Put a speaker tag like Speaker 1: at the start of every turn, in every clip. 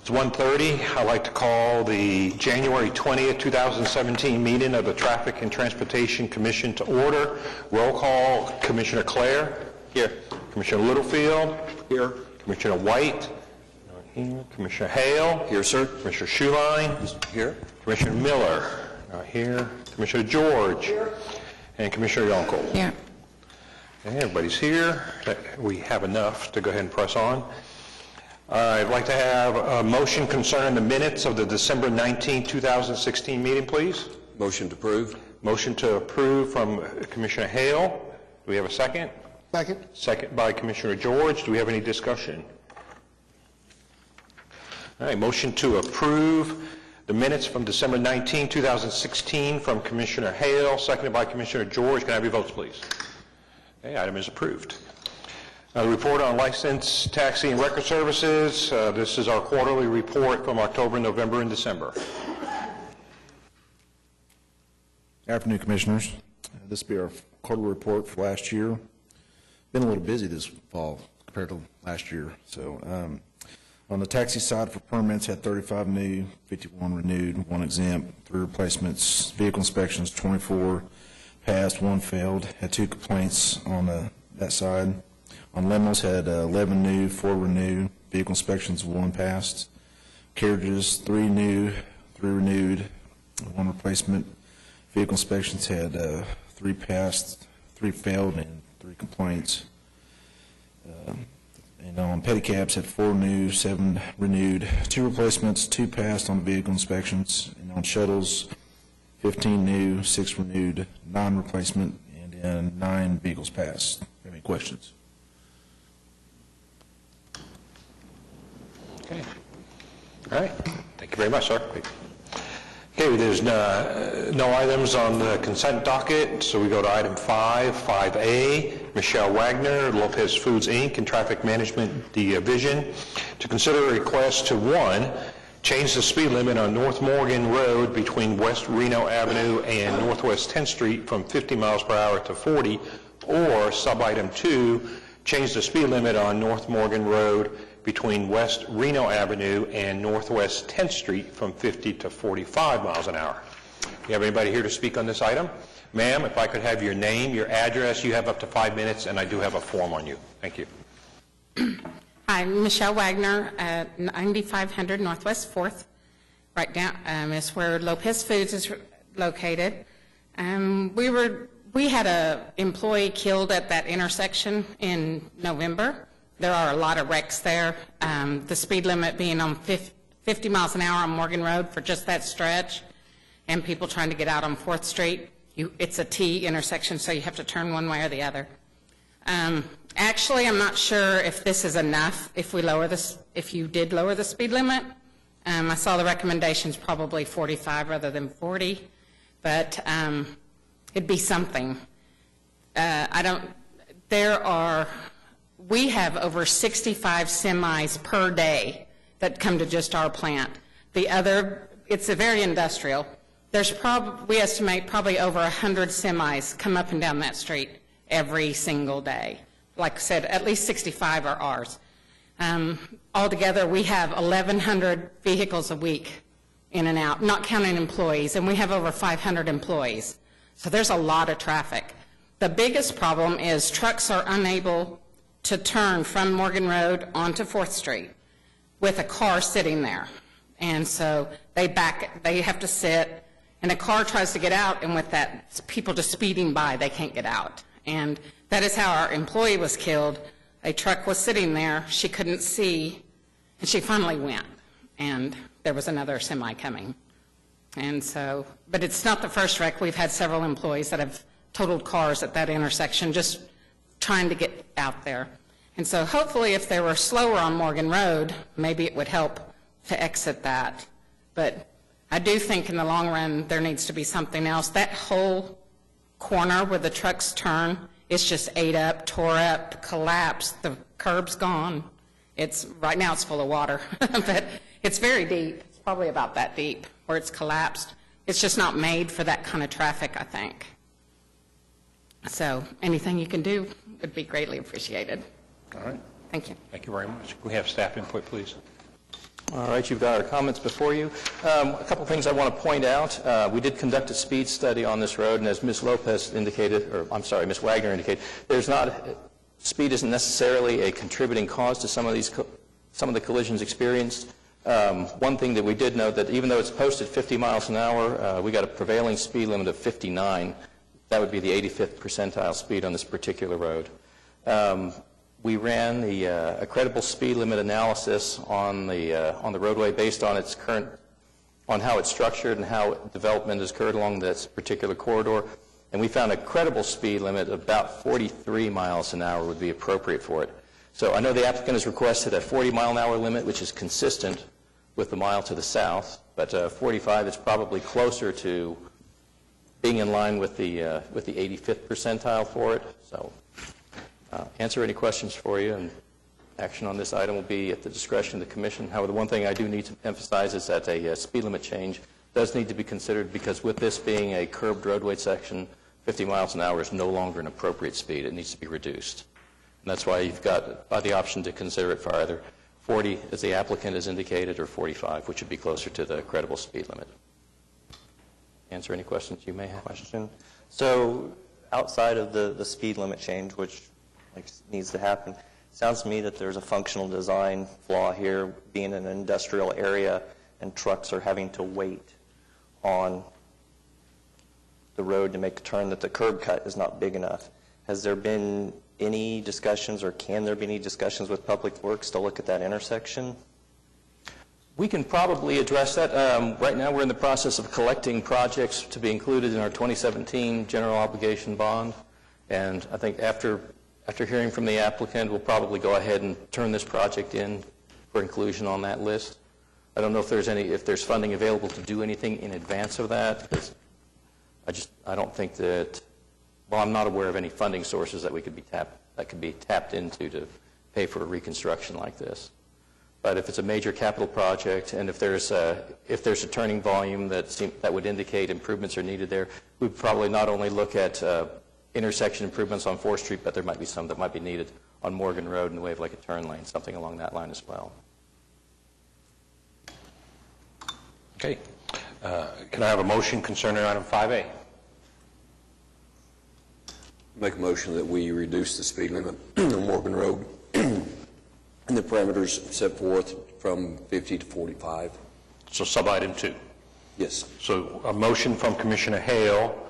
Speaker 1: It's 1:30. I'd like to call the January 20th, 2017 meeting of the Traffic and Transportation Commission to order. Roll call, Commissioner Clare. Here. Commissioner Littlefield. Here. Commissioner White. Not here. Commissioner Hale. Here, sir. Commissioner Schuline. Here. Commissioner Miller. Not here. Commissioner George. Here. And Commissioner Yonkel.
Speaker 2: Here.
Speaker 1: Okay, everybody's here. We have enough to go ahead and press on. I'd like to have a motion concerning the minutes of the December 19, 2016 meeting, please.
Speaker 3: Motion to approve.
Speaker 1: Motion to approve from Commissioner Hale. Do we have a second?
Speaker 4: Second.
Speaker 1: Second by Commissioner George. Do we have any discussion? All right, motion to approve the minutes from December 19, 2016 from Commissioner Hale, seconded by Commissioner George. Can I have your votes, please? Okay, item is approved. Report on license, taxi, and record services. This is our quarterly report from October, November, and December.
Speaker 4: Good afternoon, Commissioners. This will be our quarterly report for last year. Been a little busy this fall compared to last year. So on the taxi side for permits, had 35 new, 51 renewed, 1 exempt, 3 replacements, vehicle inspections, 24 passed, 1 failed, had 2 complaints on that side. On limos, had 11 new, 4 renewed, vehicle inspections, 1 passed. Carriages, 3 new, 3 renewed, 1 replacement. Vehicle inspections had 3 passed, 3 failed, and 3 complaints. And on pedicabs, had 4 new, 7 renewed, 2 replacements, 2 passed on vehicle inspections. And on shuttles, 15 new, 6 renewed, 9 replacement, and 9 vehicles passed. Any questions?
Speaker 1: Okay. All right. Thank you very much, sir. Okay, there's no items on the consent docket, so we go to item 5A, Michelle Wagner, Lopez Foods, Inc., and Traffic Management Division, to consider a request to, 1, change the speed limit on North Morgan Road between West Reno Avenue and Northwest 10th Street from 50 miles per hour to 40, or sub-item 2, change the speed limit on North Morgan Road between West Reno Avenue and Northwest 10th Street from 50 to 45 miles an hour. You have anybody here to speak on this item? Ma'am, if I could have your name, your address, you have up to 5 minutes, and I do have a form on you. Thank you.
Speaker 2: Hi, Michelle Wagner at 9500 Northwest 4th. Right down is where Lopez Foods is located. We had an employee killed at that intersection in November. There are a lot of wrecks there. The speed limit being on 50 miles an hour on Morgan Road for just that stretch, and people trying to get out on 4th Street. It's a T intersection, so you have to turn one way or the other. Actually, I'm not sure if this is enough. If you did lower the speed limit, I saw the recommendations probably 45 rather than 40, but it'd be something. We have over 65 semis per day that come to just our plant. It's a very industrial. We estimate probably over 100 semis come up and down that street every single day. Like I said, at least 65 are ours. Altogether, we have 1,100 vehicles a week in and out, not counting employees, and we have over 500 employees. So there's a lot of traffic. The biggest problem is trucks are unable to turn from Morgan Road onto 4th Street with a car sitting there. And so they have to sit, and a car tries to get out, and with that, people just speeding by, they can't get out. And that is how our employee was killed. A truck was sitting there, she couldn't see, and she finally went. And there was another semi coming. And so, but it's not the first wreck. We've had several employees that have totaled cars at that intersection just trying to get out there. And so hopefully if they were slower on Morgan Road, maybe it would help to exit that. But I do think in the long run there needs to be something else. That whole corner where the trucks turn is just ate up, tore up, collapsed. The curb's gone. Right now it's full of water, but it's very deep. It's probably about that deep where it's collapsed. It's just not made for that kind of traffic, I think. So anything you can do would be greatly appreciated.
Speaker 1: All right.
Speaker 2: Thank you.
Speaker 1: Thank you very much. Can we have staff input, please?
Speaker 3: All right, you've got our comments before you. A couple things I want to point out. We did conduct a speed study on this road, and as Ms. Lopez indicated, or I'm sorry, Ms. Wagner indicated, speed isn't necessarily a contributing cause to some of the collisions experienced. One thing that we did note that even though it's posted 50 miles an hour, we got a prevailing speed limit of 59. That would be the 85th percentile speed on this particular road. We ran a credible speed limit analysis on the roadway based on its on how it's structured and how development has occurred along this particular corridor, and we found a credible speed limit of about 43 miles an hour would be appropriate for it. So I know the applicant has requested a 40-mile-an-hour limit, which is consistent with the mile to the south, but 45 is probably closer to being in line with the 85th percentile for it. So answer any questions for you, and action on this item will be at the discretion of the Commission. However, the one thing I do need to emphasize is that a speed limit change does need to be considered, because with this being a curbed roadway section, 50 miles an hour is no longer an appropriate speed. It needs to be reduced. And that's why you've got the option to consider it for either 40, as the applicant has indicated, or 45, which would be closer to the credible speed limit. Answer any questions you may have.
Speaker 5: Question. So outside of the speed limit change, which needs to happen, sounds to me that there's a functional design flaw here, being in an industrial area and trucks are having to wait on the road to make a turn, that the curb cut is not big enough. Has there been any discussions, or can there be any discussions with Public Works to look at that intersection?
Speaker 3: We can probably address that. Right now we're in the process of collecting projects to be included in our 2017 general obligation bond, and I think after hearing from the applicant, we'll probably go ahead and turn this project in for inclusion on that list. I don't know if there's funding available to do anything in advance of that, because I don't think that, well, I'm not aware of any funding sources that could be tapped into to pay for a reconstruction like this. But if it's a major capital project, and if there's a turning volume that would indicate improvements are needed there, we'd probably not only look at intersection improvements on 4th Street, but there might be some that might be needed on Morgan Road in the way of like a turn lane, something along that line as well.
Speaker 1: Okay. Can I have a motion concerning item 5A?
Speaker 6: Make a motion that we reduce the speed limit on Morgan Road and the parameters set forth from 50 to 45.
Speaker 1: So sub-item 2.
Speaker 6: Yes.
Speaker 1: So a motion from Commissioner Hale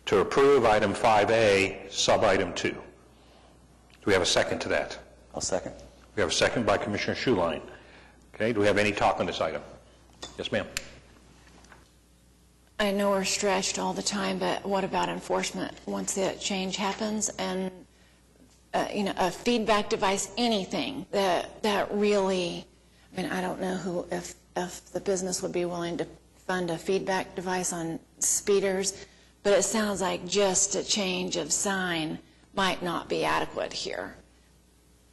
Speaker 1: to approve item 5A, sub-item 2. Do we have a second to that?
Speaker 5: I'll second.
Speaker 1: We have a second by Commissioner Schuline. Okay, do we have any talk on this item? Yes, ma'am.
Speaker 7: I know we're stretched all the time, but what about enforcement once the change happens? And a feedback device, anything that really, I mean, I don't know if the business would be willing to fund a feedback device on speeders, but it sounds like just a change of sign might not be adequate here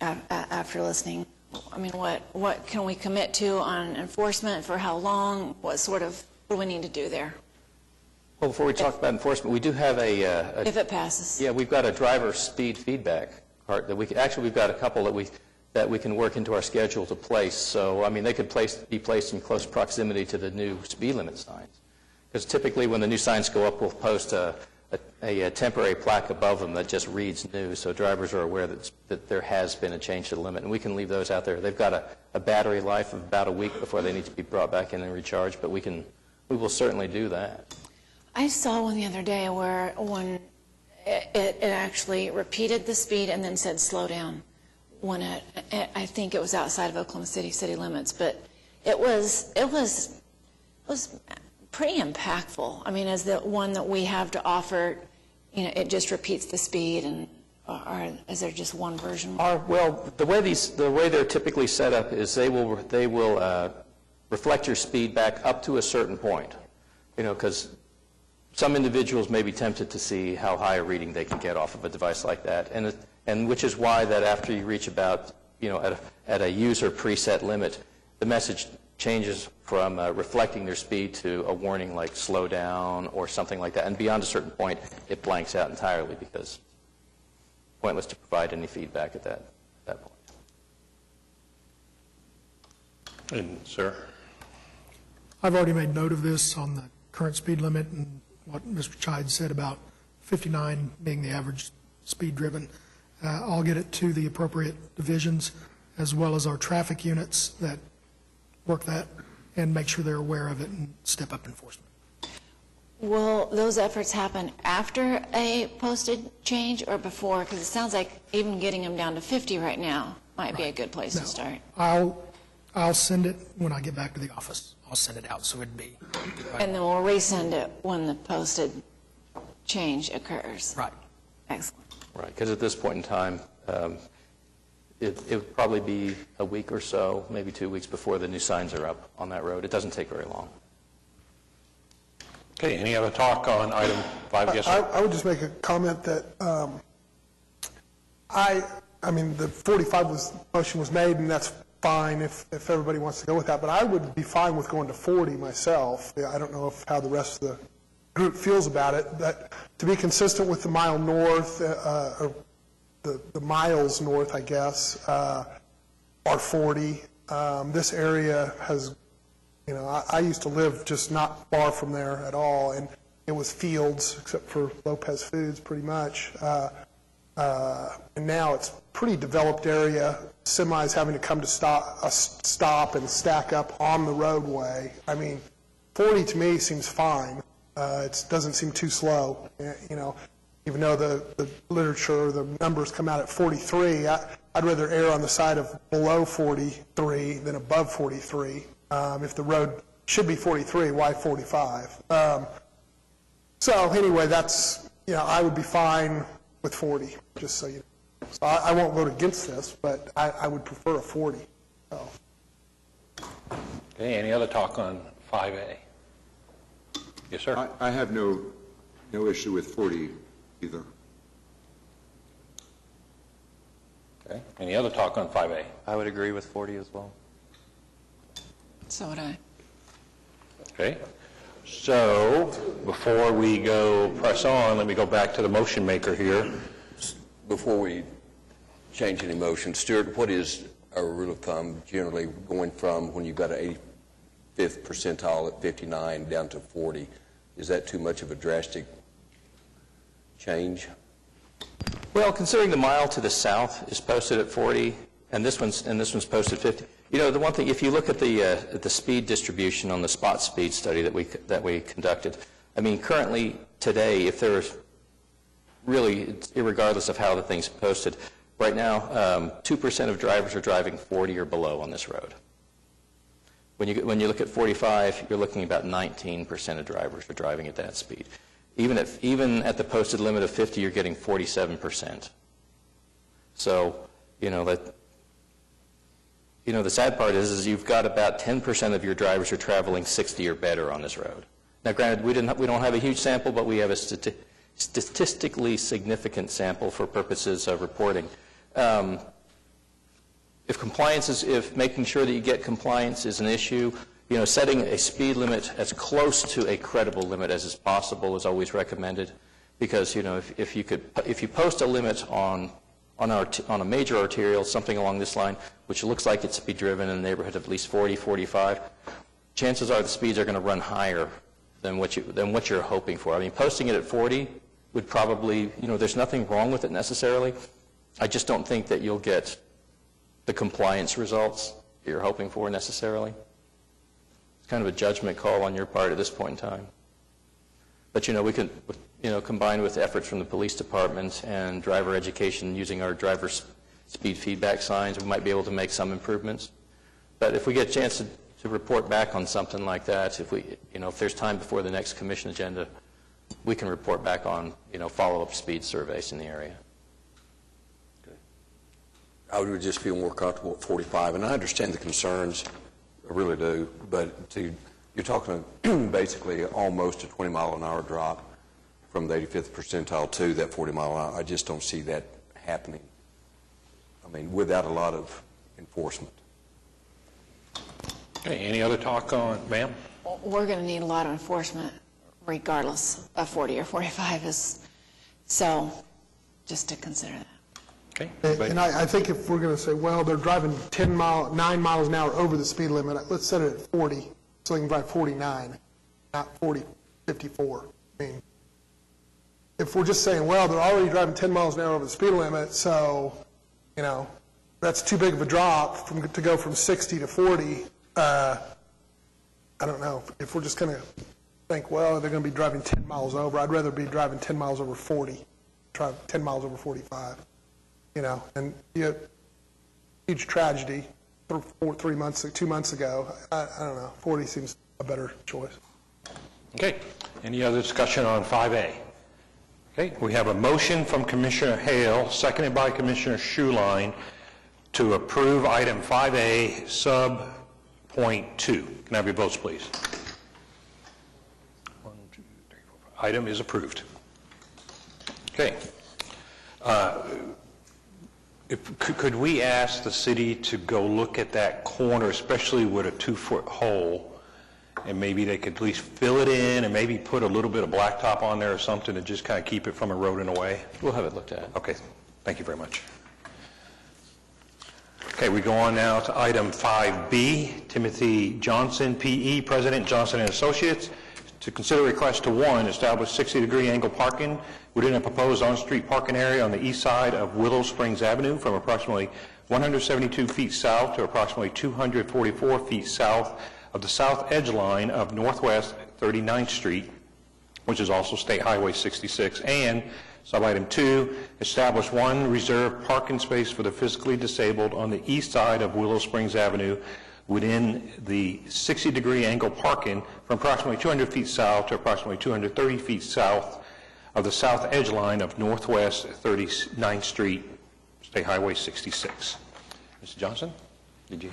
Speaker 7: after listening. I mean, what can we commit to on enforcement, for how long, what do we need to do there?
Speaker 3: Well, before we talk about enforcement, we do have
Speaker 7: if it passes.
Speaker 3: Yeah, we've got a driver speed feedback cart that we've got a couple that we can work into our schedule to place. So, I mean, they could be placed in close proximity to the new speed limit signs. Because typically when the new signs go up, we'll post a temporary plaque above them that just reads new, so drivers are aware that there has been a change to the limit, and we can leave those out there. They've got a battery life of about a week before they need to be brought back in and recharged, but we will certainly do that.
Speaker 7: I saw one the other day where it actually repeated the speed and then said slow down when I think it was outside of Oklahoma city limits, but it was pretty impactful. I mean, as the one that we have to offer, it just repeats the speed, and or is there just one version?
Speaker 3: Well, the way they're typically set up is they will reflect your speed back up to a certain point, because some individuals may be tempted to see how high a reading they can get off of a device like that, and which is why that after you reach about, at a user preset limit, the message changes from reflecting their speed to a warning like slow down or something like that. And beyond a certain point, it blanks out entirely because it's pointless to provide any feedback at that point.
Speaker 1: And, sir?
Speaker 8: I've already made note of this on the current speed limit and what Mr. Chide said about 59 being the average speed driven. I'll get it to the appropriate divisions as well as our traffic units that work that and make sure they're aware of it and step up enforcement.
Speaker 7: Will those efforts happen after a posted change or before? Because it sounds like even getting them down to 50 right now might be a good place to start.
Speaker 8: I'll send it when I get back to the office. I'll send it out, so it'd be.
Speaker 7: And then we'll resend it when the posted change occurs.
Speaker 8: Right.
Speaker 7: Excellent.
Speaker 3: Right, because at this point in time, it would probably be a week or so, maybe 2 weeks before the new signs are up on that road. It doesn't take very long.
Speaker 1: Okay, any other talk on item 5? Yes, sir.
Speaker 9: I would just make a comment that I mean, the 45 motion was made, and that's fine if everybody wants to go with that, but I would be fine with going to 40 myself. I don't know how the rest of the group feels about it, but to be consistent with the mile north, or the miles north, I guess, are 40. This area has, you know, I used to live just not far from there at all, and it was fields, except for Lopez Foods, pretty much. And now it's pretty developed area, semis having to come to stop and stack up on the roadway. I mean, 40 to me seems fine. It doesn't seem too slow, you know, even though the literature, the numbers come out at 43. I'd rather err on the side of below 43 than above 43. If the road should be 43, why 45? So anyway, that's, you know, I would be fine with 40, just so you know. So I won't vote against this, but I would prefer a 40. So.
Speaker 1: Okay, any other talk on 5A? Yes, sir.
Speaker 10: I have no issue with 40 either.
Speaker 1: Okay, any other talk on 5A?
Speaker 5: I would agree with 40 as well.
Speaker 7: So would I.
Speaker 1: Okay, so before we go press on, let me go back to the motion maker here.
Speaker 6: Before we change any motion, Stuart, what is our rule of thumb generally going from when you've got an 85th percentile at 59 down to 40? Is that too much of a drastic change?
Speaker 3: Well, considering the mile to the south is posted at 40, and this one's posted 50. You know, the one thing, if you look at the speed distribution on the spot speed study that we conducted, I mean, currently today, if there was really, irregardless of how the thing's posted, right now, 2% of drivers are driving 40 or below on this road. When you look at 45, you're looking about 19% of drivers are driving at that speed. Even at the posted limit of 50, you're getting 47%. So, you know, the sad part is you've got about 10% of your drivers are traveling 60 or better on this road. Now, granted, we don't have a huge sample, but we have a statistically significant sample for purposes of reporting. If making sure that you get compliance is an issue, you know, setting a speed limit as close to a credible limit as is possible is always recommended, because, you know, if you post a limit on a major arterial, something along this line, which looks like it's to be driven in the neighborhood of at least 40, 45, chances are the speeds are going to run higher than what you're hoping for. I mean, posting it at 40 would probably, you know, there's nothing wrong with it necessarily. I just don't think that you'll get the compliance results that you're hoping for necessarily. It's kind of a judgment call on your part at this point in time. But, you know, we can, you know, combined with efforts from the police department and driver education using our driver speed feedback signs, we might be able to make some improvements. But if we get a chance to report back on something like that, if there's time before the next commission agenda, we can report back on, you know, follow-up speed surveys in the area.
Speaker 6: I would just feel more comfortable at 45, and I understand the concerns, I really do, but you're talking basically almost a 20-mile-an-hour drop from the 85th percentile to that 40-mile-an-hour. I just don't see that happening, I mean, without a lot of enforcement.
Speaker 1: Okay, any other talk on, ma'am?
Speaker 7: We're going to need a lot of enforcement regardless of 40 or 45 so just to consider that.
Speaker 1: Okay.
Speaker 9: And I think if we're going to say, well, they're driving 9 miles an hour over the speed limit, let's set it at 40, so they can drive 49, not 40, 54. I mean, if we're just saying, well, they're already driving 10 miles an hour over the speed limit, so, you know, that's too big of a drop to go from 60 to 40. I don't know. If we're just going to think, well, they're going to be driving 10 miles over, I'd rather be driving 10 miles over 40, try 10 miles over 45. You know, and huge tragedy 2 months ago. I don't know. 40 seems a better choice.
Speaker 1: Okay. Any other discussion on 5A? Okay. We have a motion from Commissioner Hale, seconded by Commissioner Schuline, to approve item 5A sub point 2. Can I have your votes, please? 1, 2, 3, 4, 5. Item is approved. Okay. Could we ask the city to go look at that corner, especially with a 2-foot hole, and maybe they could at least fill it in and maybe put a little bit of blacktop on there or something to just kind of keep it from eroding away?
Speaker 3: We'll have it looked at.
Speaker 1: Okay, thank you very much. Okay, we go on now to item 5B, Timothy Johnson, P.E., President, Johnson & Associates, to consider request to, 1, establish 60-degree angle parking within a proposed on-street parking area on the east side of Willow Springs Avenue from approximately 172 feet south to approximately 244 feet south of the south edge line of Northwest 39th Street, which is also State Highway 66, and sub-item 2, establish 1 reserved parking space for the physically disabled on the east side of Willow Springs Avenue within the 60-degree angle parking from approximately 200 feet south to approximately 230 feet south of the south edge line of Northwest 39th Street, State Highway 66. Mr. Johnson, did you?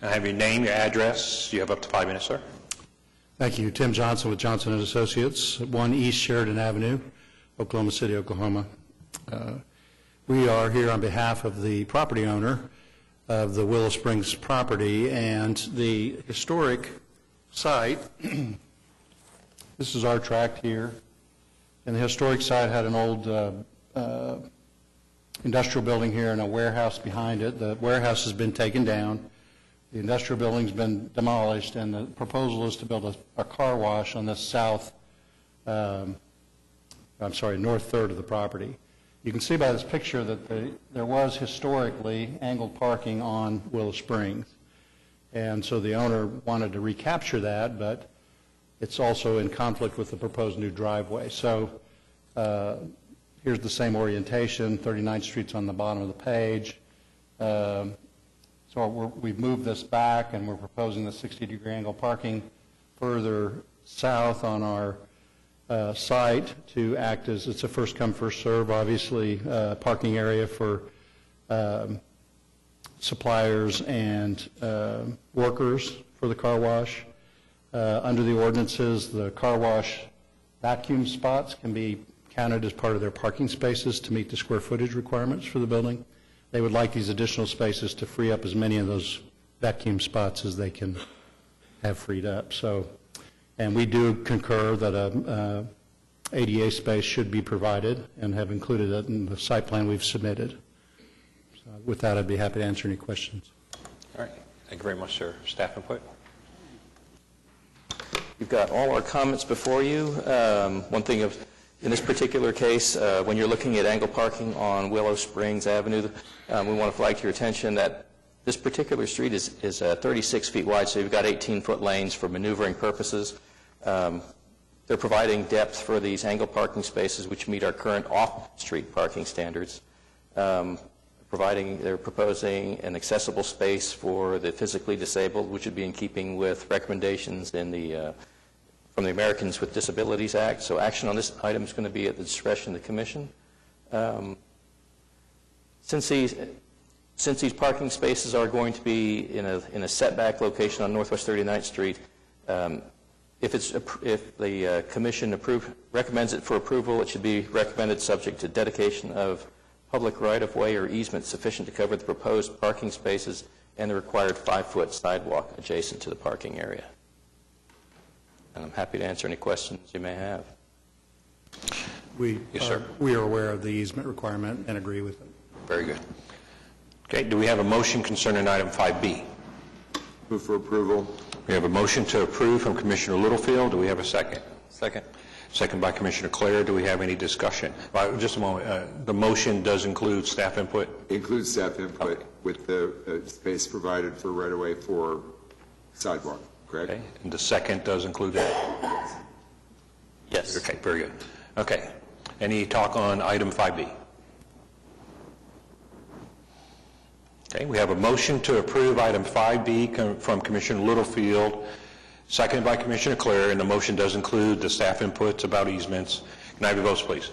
Speaker 1: I have your name, your address. You have up to 5 minutes, sir.
Speaker 11: Thank you. Tim Johnson with Johnson & Associates, 1 East Sheridan Avenue, Oklahoma City, Oklahoma. We are here on behalf of the property owner of the Willow Springs property and the historic site. This is our tract here, and the historic site had an old industrial building here and a warehouse behind it. The warehouse has been taken down. The industrial building's been demolished, and the proposal is to build a car wash on the north third of the property. You can see by this picture that there was historically angled parking on Willow Springs, and so the owner wanted to recapture that, but it's also in conflict with the proposed new driveway. So here's the same orientation. 39th Street's on the bottom of the page. So we've moved this back, and we're proposing the 60-degree angle parking further south on our site to act as, it's a first-come, first-serve, obviously, parking area for suppliers and workers for the car wash. Under the ordinances, the car wash vacuum spots can be counted as part of their parking spaces to meet the square footage requirements for the building. They would like these additional spaces to free up as many of those vacuum spots as they can have freed up. So, and we do concur that a ADA space should be provided and have included it in the site plan we've submitted. So with that, I'd be happy to answer any questions.
Speaker 1: All right. Thank you very much, sir. Staff input?
Speaker 3: You've got all our comments before you. One thing in this particular case, when you're looking at angle parking on Willow Springs Avenue, we want to flag to your attention that this particular street is 36 feet wide, so you've got 18-foot lanes for maneuvering purposes. They're providing depth for these angle parking spaces, which meet our current off-street parking standards. They're proposing an accessible space for the physically disabled, which would be in keeping with recommendations in the from the Americans with Disabilities Act. So action on this item is going to be at the discretion of the Commission. Since these parking spaces are going to be in a setback location on Northwest 39th Street, if the Commission recommends it for approval, it should be recommended subject to dedication of public right-of-way or easement sufficient to cover the proposed parking spaces and the required 5-foot sidewalk adjacent to the parking area. And I'm happy to answer any questions you may have.
Speaker 1: Yes, sir.
Speaker 11: We are aware of the easement requirement and agree with it.
Speaker 1: Very good. Okay, do we have a motion concerning item 5B?
Speaker 10: Move for approval.
Speaker 1: We have a motion to approve from Commissioner Littlefield. Do we have a second?
Speaker 5: Second.
Speaker 1: Second by Commissioner Clare. Do we have any discussion? Just a moment. The motion does include staff input?
Speaker 10: Includes staff input with the space provided for right-of-way for sidewalk, correct?
Speaker 1: Okay, and the second does include that?
Speaker 5: Yes.
Speaker 1: Okay, very good. Okay. Any talk on item 5B? Okay, we have a motion to approve item 5B from Commissioner Littlefield, seconded by Commissioner Clare, and the motion does include the staff inputs about easements. Can I have your votes, please?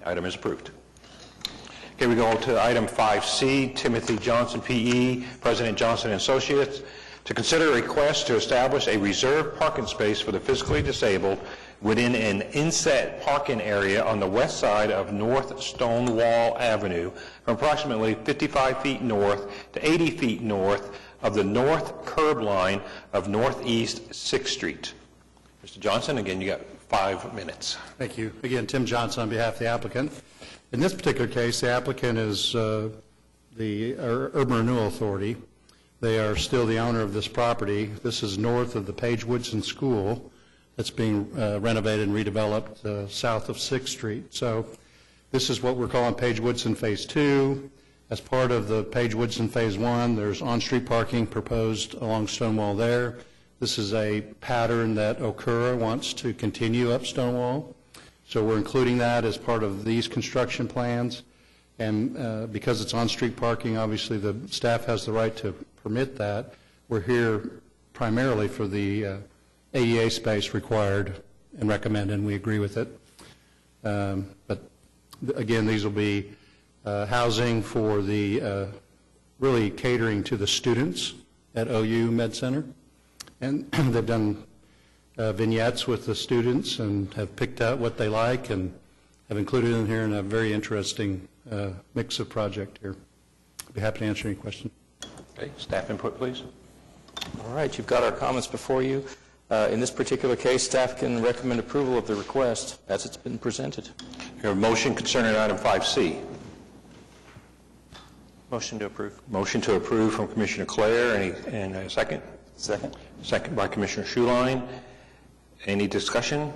Speaker 1: Item is approved. Okay, we go to item 5C, Timothy Johnson, P.E., President Johnson & Associates, to consider a request to establish a reserved parking space for the physically disabled within an inset parking area on the west side of North Stonewall Avenue from approximately 55 feet north to 80 feet north of the north curb line of Northeast 6th Street. Mr. Johnson, again, you got 5 minutes.
Speaker 11: Thank you. Again, Tim Johnson on behalf of the applicant. In this particular case, the applicant is the Urban Renewal Authority. They are still the owner of this property. This is north of the Paige Woodson School that's being renovated and redeveloped south of 6th Street. So this is what we're calling Paige Woodson Phase 2. As part of the Paige Woodson Phase 1, there's on-street parking proposed along Stonewall there. This is a pattern that Okura wants to continue up Stonewall. So we're including that as part of these construction plans. And because it's on-street parking, obviously the staff has the right to permit that. We're here primarily for the ADA space required and recommended, and we agree with it. But again, these will be housing for the, really catering to the students at OU Med Center. And they've done vignettes with the students and have picked out what they like and have included in here in a very interesting mix of project here. I'd be happy to answer any question.
Speaker 1: Okay, staff input, please.
Speaker 3: All right, you've got our comments before you. In this particular case, staff can recommend approval of the request as it's been presented.
Speaker 1: You have a motion concerning item 5C.
Speaker 5: Motion to approve.
Speaker 1: Motion to approve from Commissioner Clare. And a second?
Speaker 5: Second.
Speaker 1: Second by Commissioner Schuline. Any discussion?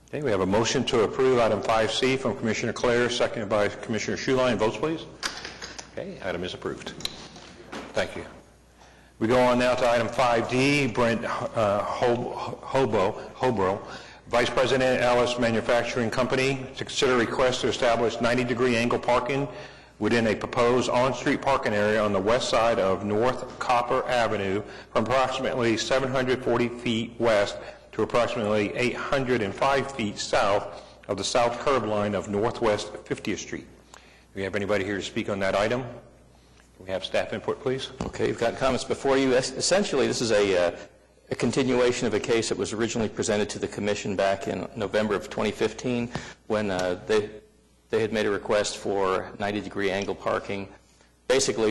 Speaker 1: Okay, we have a motion to approve item 5C from Commissioner Clare, seconded by Commissioner Schuline. Votes, please. Okay, item is approved. Thank you. We go on now to item 5D, Brent Hobro, Vice President, Alice Manufacturing Company, to consider a request to establish 90-degree angle parking within a proposed on-street parking area on the west side of North Copper Avenue from approximately 740 feet west to approximately 805 feet south of the south curb line of Northwest 50th Street. Do we have anybody here to speak on that item? Can we have staff input, please?
Speaker 3: Okay, you've got comments before you. Essentially, this is a continuation of a case that was originally presented to the Commission back in November of 2015 when they had made a request for 90-degree angle parking basically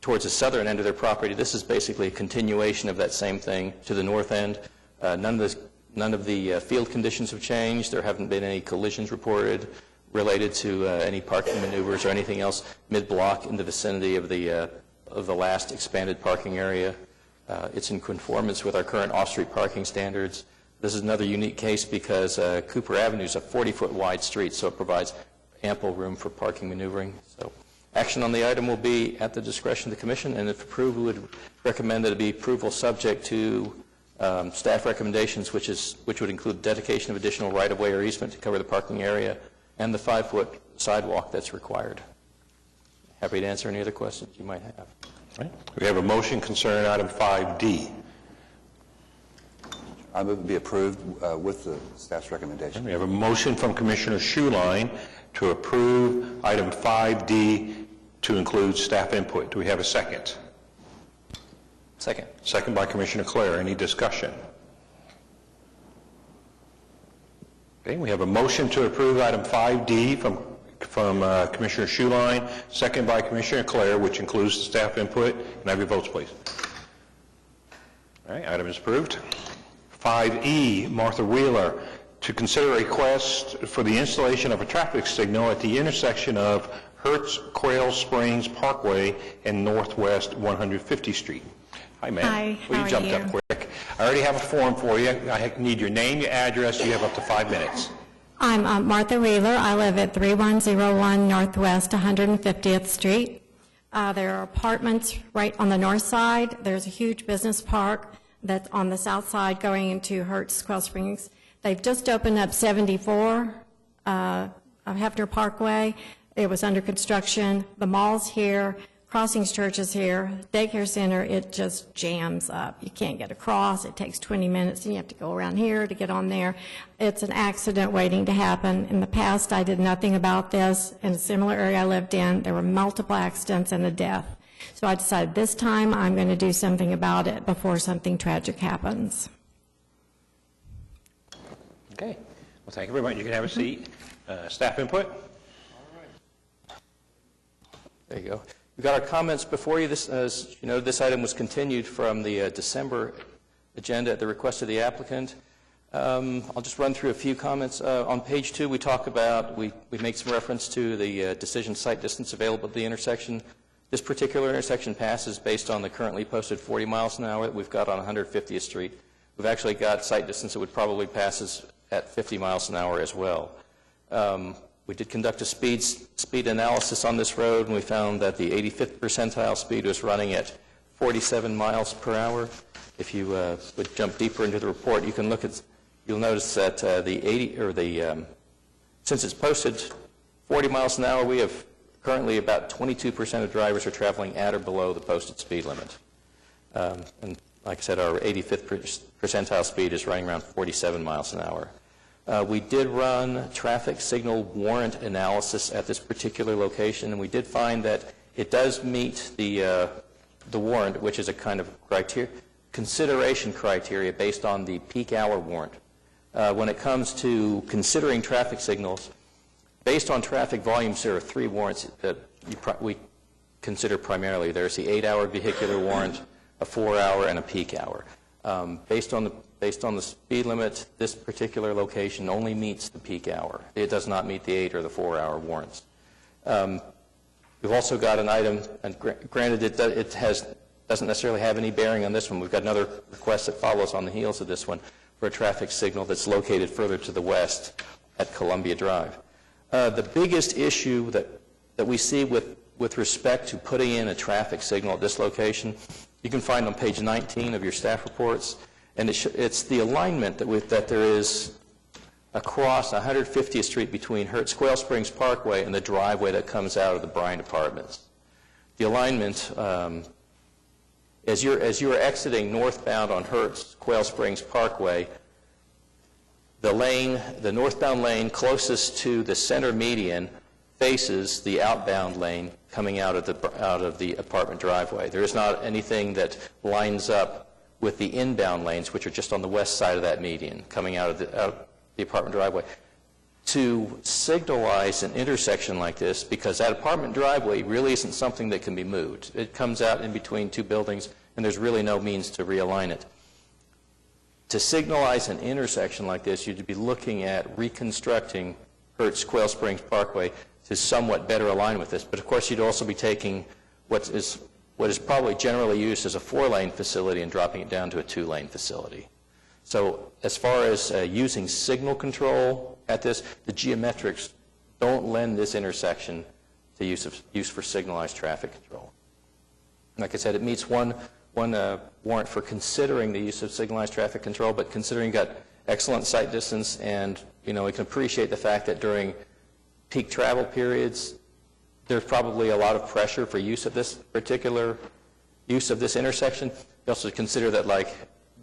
Speaker 3: towards the southern end of their property. This is basically a continuation of that same thing to the north end. None of the field conditions have changed. There haven't been any collisions reported related to any parking maneuvers or anything else mid-block in the vicinity of the last expanded parking area. It's in conformance with our current off-street parking standards. This is another unique case because Cooper Avenue is a 40-foot wide street, so it provides ample room for parking maneuvering. So action on the item will be at the discretion of the Commission, and if approved, we would recommend that it be approval subject to staff recommendations, which would include dedication of additional right-of-way or easement to cover the parking area and the 5-foot sidewalk that's required. Happy to answer any other questions you might have.
Speaker 1: All right. We have a motion concerning item 5D.
Speaker 12: I move to be approved with the staff's recommendation.
Speaker 1: We have a motion from Commissioner Schuline to approve item 5D to include staff input. Do we have a second?
Speaker 5: Second.
Speaker 1: Second by Commissioner Clare. Any discussion? Okay, we have a motion to approve item 5D from Commissioner Schuline, second by Commissioner Clare, which includes the staff input. Can I have your votes, please? All right, item is approved. 5E, Martha Wheeler, to consider a request for the installation of a traffic signal at the intersection of Hertz Quail Springs Parkway and Northwest 150th Street. Hi, ma'am.
Speaker 13: Hi,
Speaker 1: Well,
Speaker 13: how are
Speaker 1: jumped
Speaker 13: you?
Speaker 1: up quick. I already have a form for you. I need your name, your address. You have up to 5 minutes.
Speaker 13: I'm Martha Wheeler. I live at 3101 Northwest 150th Street. There are apartments right on the north side. There's a huge business park that's on the south side going into Hertz Quail Springs. They've just opened up 74 Hefner Parkway. It was under construction. The mall's here. Crossings Church is here. Daycare center, it just jams up. You can't get across. It takes 20 minutes, and you have to go around here to get on there. It's an accident waiting to happen. In the past, I did nothing about this. In a similar area I lived in, there were multiple accidents and a death. So I decided this time I'm going to do something about it before something tragic happens.
Speaker 1: Okay. Well, thank you very much. You can have a seat. Staff input?
Speaker 3: There you go. We've got our comments before you. This, as you know, this item was continued from the December agenda at the request of the applicant. I'll just run through a few comments. On page 2, we talk about, we make some reference to the decision site distance available at the intersection. This particular intersection passes based on the currently posted 40 miles an hour that we've got on 150th Street. We've actually got site distance that would probably pass at 50 miles an hour as well. We did conduct a speed analysis on this road, and we found that the 85th percentile speed was running at 47 miles per hour. If you would jump deeper into the report, you can look at, you'll notice that since it's posted 40 miles an hour, we have currently about 22% of drivers are traveling at or below the posted speed limit. And like I said, our 85th percentile speed is running around 47 miles an hour. We did run traffic signal warrant analysis at this particular location, and we did find that it does meet the warrant, which is a kind of consideration criteria based on the peak hour warrant. When it comes to considering traffic signals, based on traffic volumes, there are 3 warrants that we consider primarily. There's the 8-hour vehicular warrant, a 4-hour, and a peak hour. Based on the speed limit, this particular location only meets the peak hour. It does not meet the 8 or the 4-hour warrants. We've also got an item, and granted it doesn't necessarily have any bearing on this one. We've got another request that follows on the heels of this one for a traffic signal that's located further to the west at Columbia Drive. The biggest issue that we see with respect to putting in a traffic signal at this location, you can find on page 19 of your staff reports, and it's the alignment that there is across 150th Street between Hertz Quail Springs Parkway and the driveway that comes out of the Bryant Apartments. The alignment, as you're exiting northbound on Hertz Quail Springs Parkway, the northbound lane closest to the center median faces the outbound lane coming out of the apartment driveway. There is not anything that lines up with the inbound lanes, which are just on the west side of that median, coming out of the apartment driveway. To signalize an intersection like this, because that apartment driveway really isn't something that can be moved. It comes out in between 2 buildings, and there's really no means to realign it. To signalize an intersection like this, you'd be looking at reconstructing Hertz Quail Springs Parkway to somewhat better align with this. But of course, you'd also be taking what is probably generally used as a 4-lane facility and dropping it down to a 2-lane facility. So as far as using signal control at this, the geometrics don't lend this intersection to use for signalized traffic control. Like I said, it meets one warrant for considering the use of signalized traffic control, but considering you've got excellent sight distance, and we can appreciate the fact that during peak travel periods, there's probably a lot of pressure for use of this intersection. You also consider that like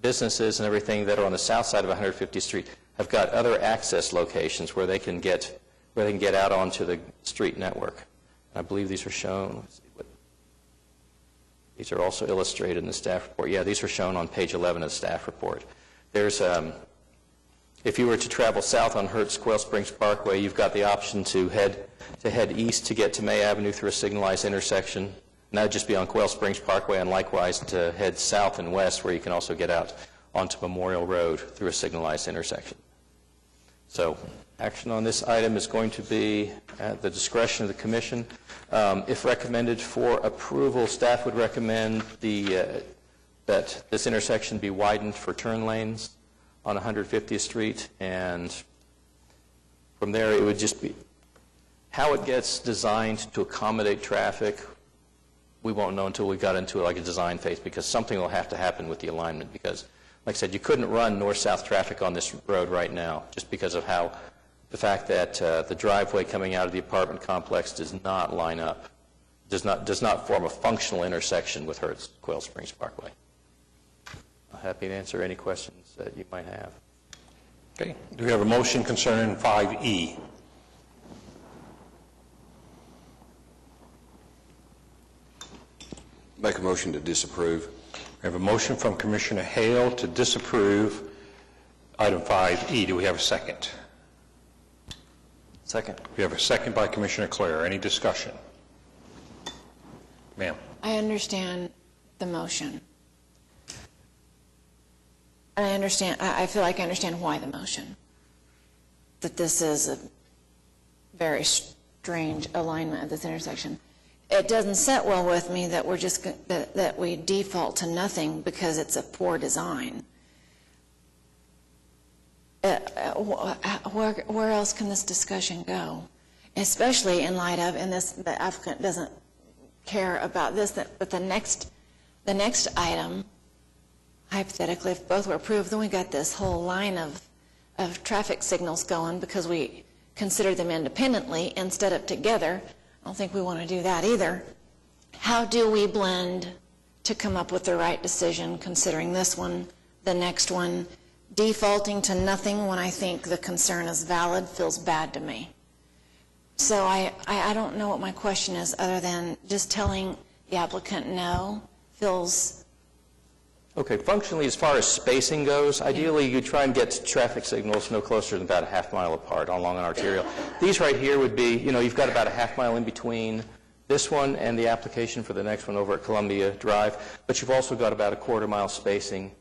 Speaker 3: businesses and everything that are on the south side of 150th Street have got other access locations where they can get out onto the street network. And I believe these are shown. Let's see these are also illustrated in the staff report. Yeah, these are shown on page 11 of the staff report. There's if you were to travel south on Hertz Quail Springs Parkway, you've got the option to head east to get to May Avenue through a signalized intersection. And that would just be on Quail Springs Parkway, and likewise to head south and west, where you can also get out onto Memorial Road through a signalized intersection. So action on this item is going to be at the discretion of the commission. If recommended for approval, staff would recommend that this intersection be widened for turn lanes on 150th Street, and from there it would just be how it gets designed to accommodate traffic. We won't know until we got into like a design phase, because something will have to happen with the alignment, because like I said, you couldn't run north-south traffic on this road right now just because of how the fact that the driveway coming out of the apartment complex does not line up, does not form a functional intersection with Hertz Quail Springs Parkway. I'm happy to answer any questions that you might have.
Speaker 1: Okay, do we have a motion concerning 5E?
Speaker 6: Make a motion to disapprove.
Speaker 1: We have a motion from Commissioner Hale to disapprove item 5E. Do we have a second?
Speaker 5: Second.
Speaker 1: We have a second by Commissioner Clare. Any discussion? Ma'am.
Speaker 7: I understand the motion. And I feel like I understand why the motion. That this is a very strange alignment of this intersection. It doesn't set well with me that we're just that we default to nothing because it's a poor design. Where else can this discussion go? Especially in light of, and this, the applicant doesn't care about this, but the next item, hypothetically, if both were approved, then we got this whole line of traffic signals going because we consider them independently instead of together. I don't think we want to do that either. How do we blend to come up with the right decision, considering this one, the next one? Defaulting to nothing when I think the concern is valid feels bad to me. So I don't know what my question is, other than just telling the applicant no feels...
Speaker 3: Okay, functionally, as far as spacing goes, ideally you try and get traffic signals no closer than about a half mile apart along an arterial. These right here would be, you've got about a half mile in between this one and the application for the next one over at Columbia Drive, but you've also got about a quarter-mile spacing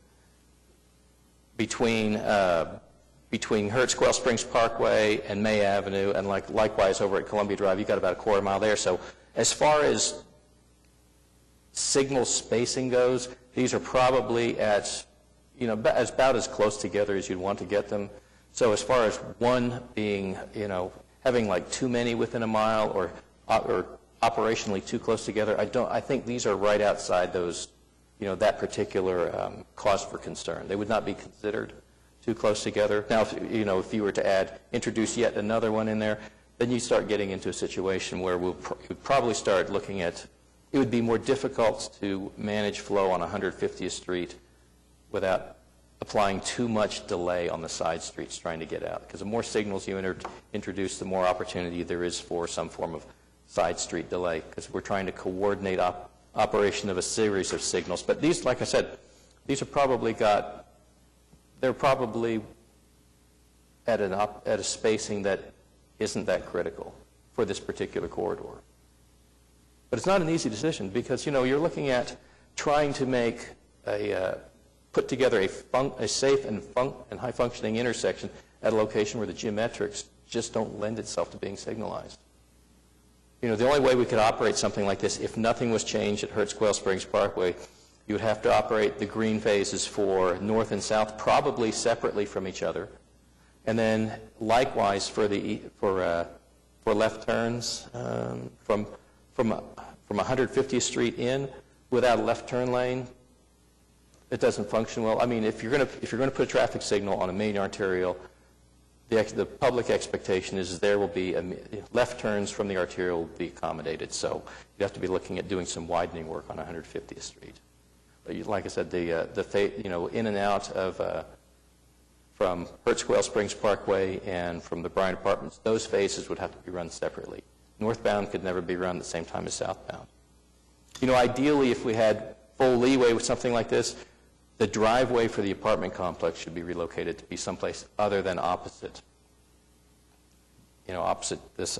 Speaker 3: between Hertz Quail Springs Parkway and May Avenue, and likewise over at Columbia Drive, you've got about a quarter mile there. So as far as signal spacing goes, these are probably at, about as close together as you'd want to get them. So as far as one being, having like too many within a mile or operationally too close together, I think these are right outside those, that particular cause for concern. They would not be considered too close together. Now, if you were to introduce yet another one in there, then you start getting into a situation where we'd probably start looking at, it would be more difficult to manage flow on 150th Street without applying too much delay on the side streets trying to get out. Because the more signals you introduce, the more opportunity there is for some form of side street delay, because we're trying to coordinate operation of a series of signals. But these, like I said, these are they're probably at a spacing that isn't that critical for this particular corridor. But it's not an easy decision, because you're looking at trying to make put together a safe and high functioning intersection at a location where the geometrics just don't lend itself to being signalized. The only way we could operate something like this, if nothing was changed at Hertz Quail Springs Parkway, you would have to operate the green phases for north and south probably separately from each other, and then likewise for left turns from 150th Street in without a left turn lane. It doesn't function well. I mean, if you're going to put a traffic signal on a main arterial, the public expectation is there will be left turns from the arterial will be accommodated. So you have to be looking at doing some widening work on 150th Street. But like I said, in and out of from Hertz Quail Springs Parkway and from the Bryant Apartments, those phases would have to be run separately. Northbound could never be run at the same time as southbound. Ideally, if we had full leeway with something like this, the driveway for the apartment complex should be relocated to be someplace other than opposite. Opposite this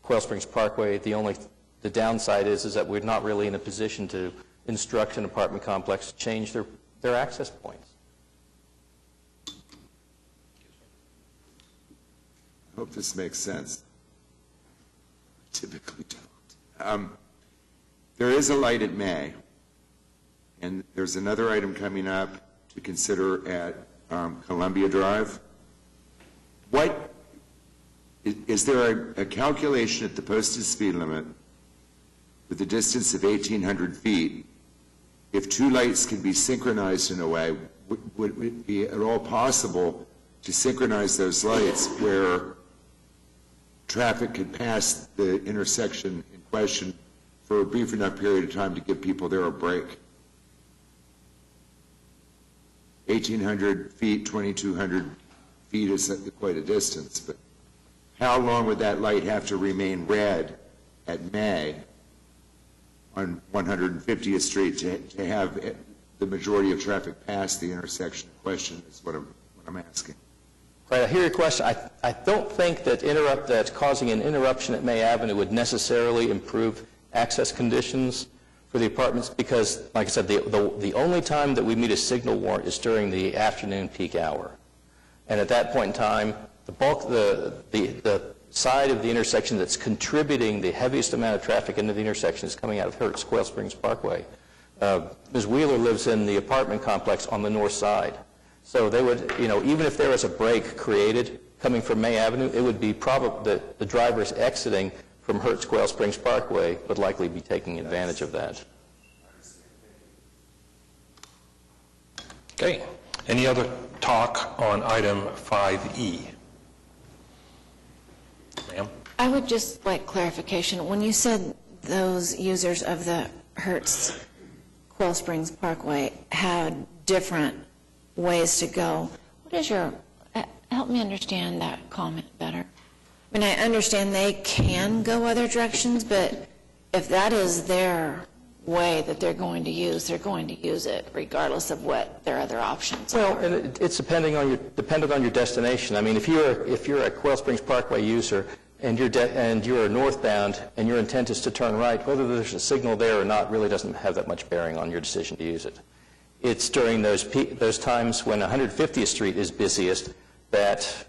Speaker 3: Quail Springs Parkway. The downside is that we're not really in a position to instruct an apartment complex to change their access points.
Speaker 10: hope this makes sense. Typically don't. There is a light at May, and there's another item coming up to consider at Columbia Drive. What, is there a calculation at the posted speed limit with a distance of 1,800 feet? If two lights can be synchronized in a way, would it be at all possible to synchronize those lights where traffic could pass the intersection in question for a brief enough period of time to give people there a break? 1,800 feet, 2,200 feet is quite a distance, but how long would that light have to remain red at May on 150th Street to have the majority of traffic pass the intersection in question is what I'm asking.
Speaker 3: Right, I hear your question. I don't think that causing an interruption at May Avenue would necessarily improve access conditions for the apartments because, like I said, the only time that we meet a signal warrant is during the afternoon peak hour. And at that point in time, the side of the intersection that's contributing the heaviest amount of traffic into the intersection is coming out of Hertz Quail Springs Parkway. Ms. Wheeler lives in the apartment complex on the north side. So they would, even if there was a break created coming from May Avenue, it would be probable that the drivers exiting from Hertz Quail Springs Parkway would likely be taking advantage of that.
Speaker 1: Okay. Any other talk on item 5E? Ma'am?
Speaker 7: I would just like clarification. When you said those users of the Hertz Quail Springs Parkway had different ways to go, what is your, help me understand that comment better. I mean, I understand they can go other directions, but if that is their way that they're going to use it regardless of what their other options are.
Speaker 3: Well, and it's dependent on your destination. I mean, if you're a Quail Springs Parkway user and you're northbound and your intent is to turn right, whether there's a signal there or not really doesn't have that much bearing on your decision to use it. It's during those times when 150th Street is busiest that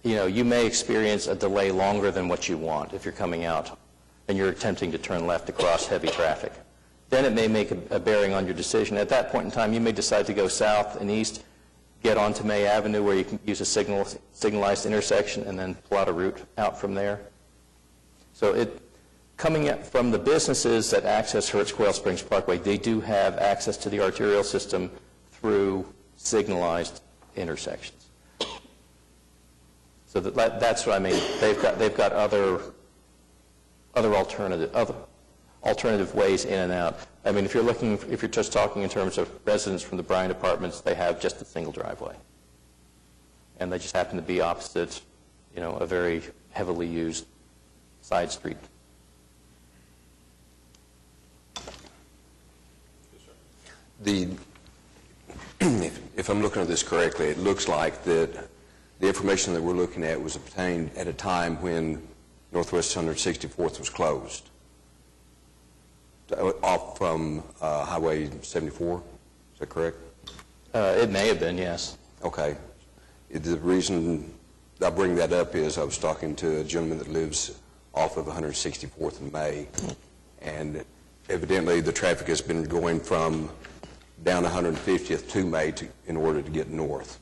Speaker 3: you may experience a delay longer than what you want if you're coming out and you're attempting to turn left across heavy traffic. Then it may make a bearing on your decision. At that point in time, you may decide to go south and east, get onto May Avenue where you can use a signalized intersection and then plot a route out from there. So coming from the businesses that access Hertz Quail Springs Parkway, they do have access to the arterial system through signalized intersections. So that's what I mean. They've got other alternative ways in and out. I mean, if you're just talking in terms of residents from the Bryant Apartments, they have just a single driveway, and they just happen to be opposite, a very heavily used side street.
Speaker 6: If I'm looking at this correctly, it looks like that the information that we're looking at was obtained at a time when Northwest 164th was closed, off from Highway 74. Is that correct?
Speaker 3: It may have been, yes.
Speaker 6: Okay. The reason I bring that up is I was talking to a gentleman that lives off of 164th and May, and evidently the traffic has been going from down 150th to May in order to get north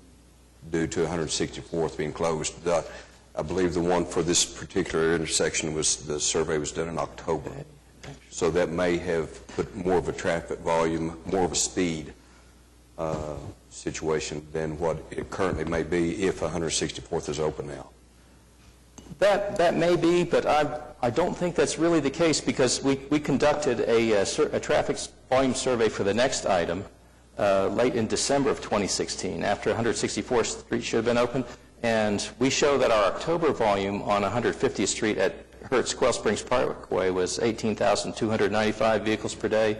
Speaker 6: due to 164th being closed. I believe the one for this particular intersection the survey was done in October. So that may have put more of a traffic volume, more of a speed situation than what it currently may be if 164th is open now.
Speaker 3: That may be, but I don't think that's really the case because we conducted a traffic volume survey for the next item late in December of 2016 after 164th Street should have been open, and we show that our October volume on 150th Street at Hertz Quail Springs Parkway was 18,295 vehicles per day.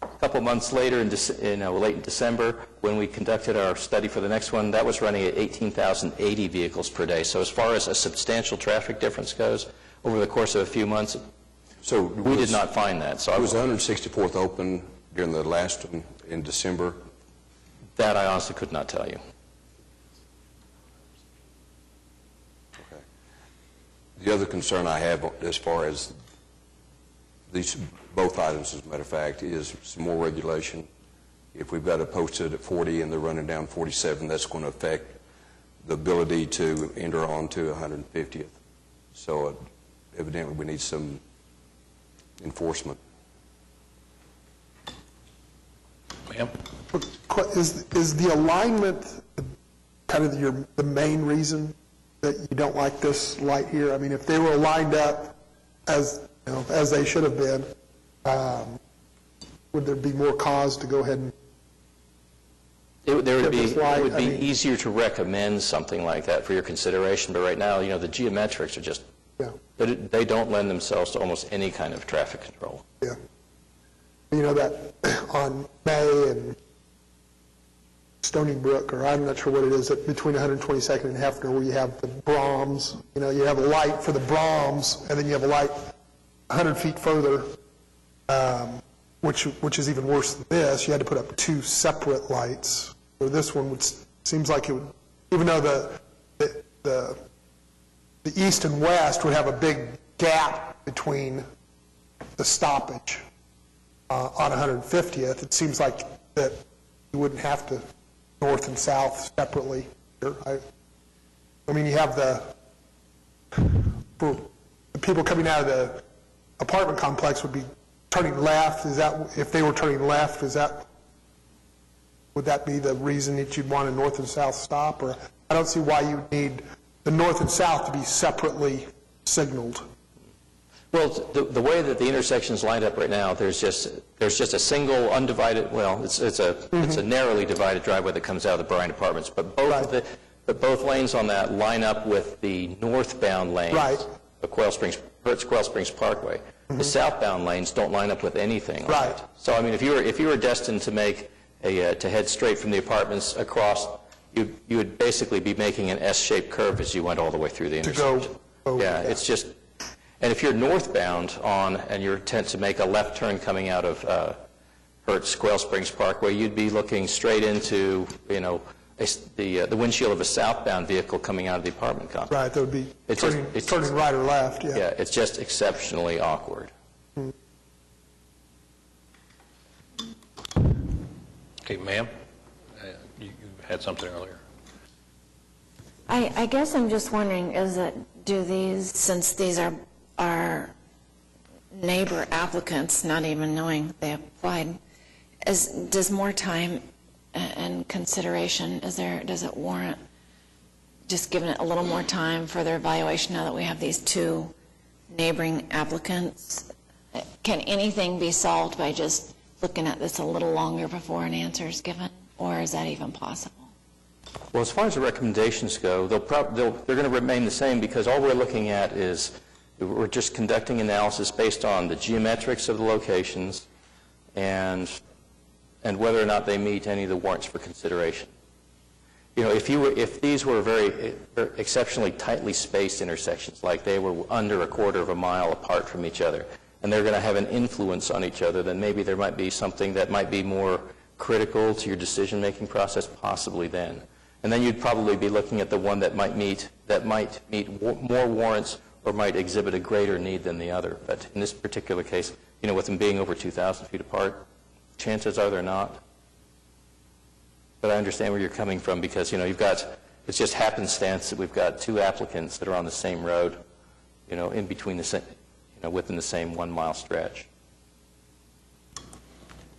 Speaker 3: A couple months later, late in December, when we conducted our study for the next one, that was running at 18,080 vehicles per day. So as far as a substantial traffic difference goes, over the course of a few months, we did not find that. So
Speaker 6: was 164th open during the last one in December?
Speaker 3: That I honestly could not tell you.
Speaker 6: Okay. The other concern I have as far as these, both items, as a matter of fact, is some more regulation. If we've got it posted at 40 and they're running down 47, that's going to affect the ability to enter onto 150th. So evidently we need some enforcement.
Speaker 1: Ma'am?
Speaker 9: Is the alignment kind of the main reason that you don't like this light here? I mean, if they were lined up as, you know, as they should have been, would there be more cause to go ahead and
Speaker 3: It would
Speaker 9: give
Speaker 3: be
Speaker 9: this light?
Speaker 3: it would
Speaker 9: I
Speaker 3: be
Speaker 9: mean-
Speaker 3: easier to recommend something like that for your consideration, but right now, you know, the geometrics are just,
Speaker 9: Yeah.
Speaker 3: they don't lend themselves to almost any kind of traffic control.
Speaker 9: Yeah. You know that on May and Stony Brook, or I'm not sure what it is, between 122nd and Hefner, where you have the Brahms, you know, you have a light for the Brahms, and then you have a light 100 feet further, which is even worse than this. You had to put up two separate lights. Or this one seems like it would, even though the east and west would have a big gap between the stoppage on 150th, it seems like that you wouldn't have to north and south separately. I mean, you have for the people coming out of the apartment complex would be turning left. Is that, if they were turning left, would that be the reason that you'd want a north and south stop? Or I don't see why you would need the north and south to be separately signaled.
Speaker 3: Well, the way that the intersection's lined up right now, there's just a single undivided, well, it's a narrowly divided driveway that comes out of the Bryant Apartments, but both lanes on that line up with the northbound lanes of Hertz Quail Springs Parkway. The southbound lanes don't line up with anything.
Speaker 9: Right.
Speaker 3: So I mean, if you were destined to make to head straight from the apartments across, you would basically be making an S-shaped curve as you went all the way through the intersection. Yeah, it's just. And if you're northbound and you're intent to make a left turn coming out of Hertz Quail Springs Parkway, you'd be looking straight into, you know, the windshield of a southbound vehicle coming out of the apartment complex.
Speaker 9: Right, that would be turning right or left, yeah.
Speaker 3: Yeah, it's just exceptionally awkward.
Speaker 1: Okay, ma'am? You had something earlier.
Speaker 7: I guess I'm just wondering, since these are neighbor applicants, not even knowing they applied, does more time and consideration, does it warrant just giving it a little more time for their evaluation now that we have these two neighboring applicants? Can anything be solved by just looking at this a little longer before an answer is given, or is that even possible?
Speaker 3: Well, as far as the recommendations go, they're going to remain the same because all we're looking at is we're just conducting analysis based on the geometrics of the locations and whether or not they meet any of the warrants for consideration. You know, if these were very exceptionally tightly spaced intersections, like they were under a quarter of a mile apart from each other, and they're going to have an influence on each other, then maybe there might be something that might be more critical to your decision-making process, possibly then. And then you'd probably be looking at the one that might meet more warrants or might exhibit a greater need than the other. But in this particular case, you know, with them being over 2,000 feet apart, chances are they're not. But I understand where you're coming from because, you know, it's just happenstance that we've got two applicants that are on the same road, you know, in between the same, you know, within the same 1 mile stretch.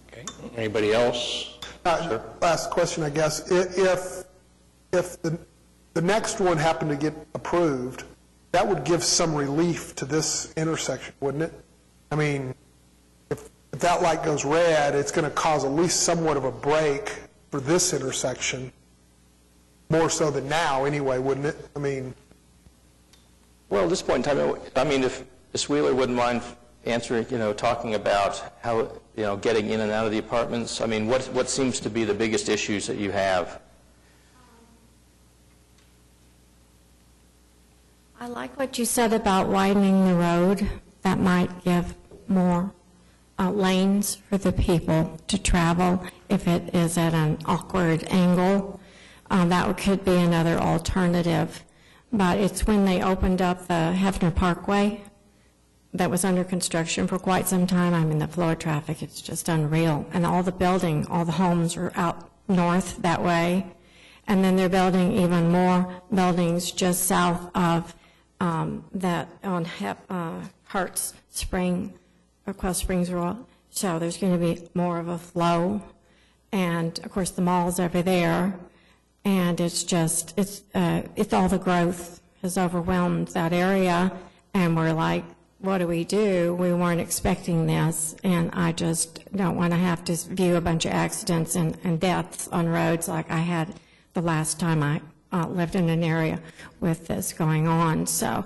Speaker 1: Okay. Anybody else? Sir?
Speaker 9: Last question, I guess. If the next one happened to get approved, that would give some relief to this intersection, wouldn't it? I mean, if that light goes red, it's going to cause at least somewhat of a break for this intersection, more so than now anyway, wouldn't it? I mean...
Speaker 3: Well, at this point in time, I mean, if Ms. Wheeler wouldn't mind answering, you know, talking about how, you know, getting in and out of the apartments, I mean, what seems to be the biggest issues that you have?
Speaker 13: I like what you said about widening the road. That might give more lanes for the people to travel if it is at an awkward angle. That could be another alternative. but it's when they opened up the Hefner Parkway that was under construction for quite some time. I mean, the flow of traffic, it's just unreal. And all the homes are out north that way. And then they're building even more buildings just south of that on Hart's Spring, or Quail Springs Road. So there's going to be more of a flow. And, of course, the mall's over there. And it's just, it's all the growth has overwhelmed that area. And we're like, what do? We weren't expecting this, and I just don't want to have to view a bunch of accidents and deaths on roads like I had the last time I lived in an area with this going on. So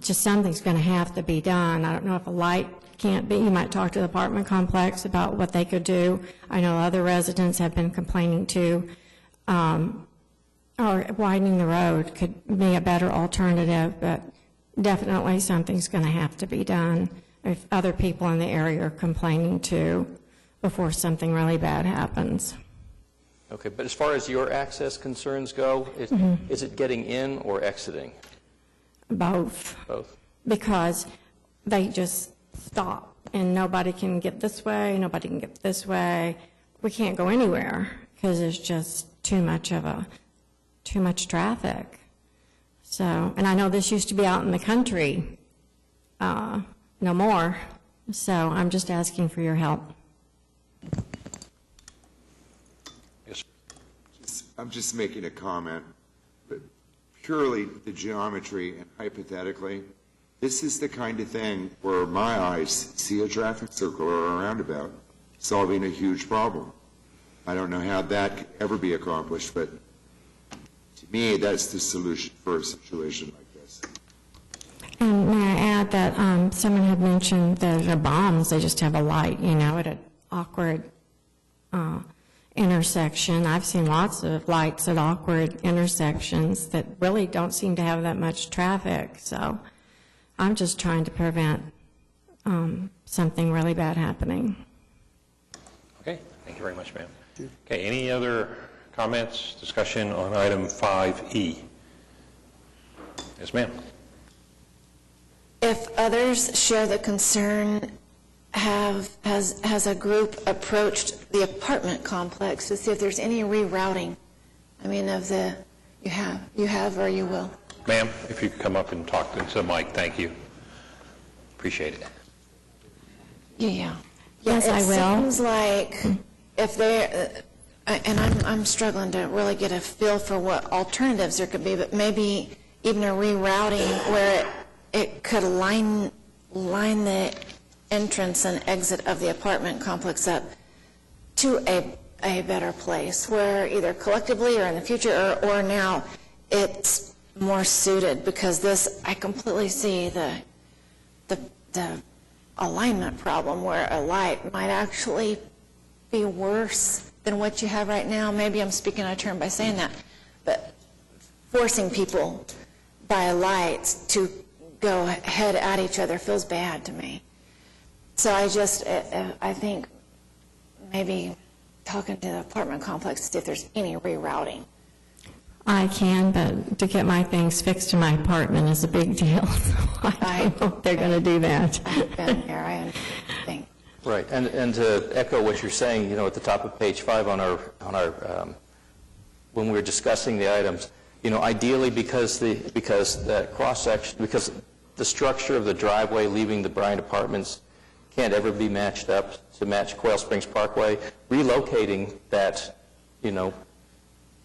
Speaker 13: just something's going to have to be done. I don't know if a light can't be. You might talk to the apartment complex about what they could do. I know other residents have been complaining too. Or widening the road could be a better alternative, but definitely something's going to have to be done if other people in the area are complaining too before something really bad happens.
Speaker 3: Okay, but as far as your access concerns go, is it getting in or exiting?
Speaker 13: Both.
Speaker 3: Both.
Speaker 13: Because they just stop and nobody can get this way, nobody can get this way. We can't go anywhere because there's just too much traffic. So, and I know this used to be out in the country, no more. So I'm just asking for your help.
Speaker 1: Yes.
Speaker 10: I'm just making a comment, but purely the geometry and hypothetically, this is the kind of thing where my eyes see a traffic circle or a roundabout solving a huge problem. I don't know how that could ever be accomplished, but to me, that's the solution for a situation like this.
Speaker 13: And may I add that someone had mentioned that the bombs, they just have a light, at an awkward intersection. I've seen lots of lights at awkward intersections that really don't seem to have that much traffic. So I'm just trying to prevent something really bad happening.
Speaker 1: Okay, thank you very much, ma'am. Okay, any other comments, discussion on item 5E? Yes, ma'am.
Speaker 7: If others share the concern, has a group approached the apartment complex to see if there's any rerouting? I mean, you have or you will?
Speaker 1: Ma'am, if you could come up and talk into the mic, thank you. Appreciate it.
Speaker 7: Yeah.
Speaker 13: Yes, I will.
Speaker 7: It seems like if they're, and I'm struggling to really get a feel for what alternatives there could be, but maybe even a rerouting where it could line the entrance and exit of the apartment complex up to a better place where either collectively or in the future or now it's more suited, because this, I completely see the alignment problem where a light might actually be worse than what you have right now. Maybe I'm speaking out of turn by saying that, but forcing people by lights to go head at each other feels bad to me. So I think maybe talking to the apartment complex to see if there's any rerouting.
Speaker 13: I can, but to get my things fixed in my apartment is a big deal. So I don't know if they're going to do that.
Speaker 7: I've been here, I think.
Speaker 3: Right, and to echo what you're saying, at the top of page 5 on our when we were discussing the items, ideally because the cross section, because the structure of the driveway leaving the Bryant Apartments can't ever be matched up to match Quail Springs Parkway, relocating that,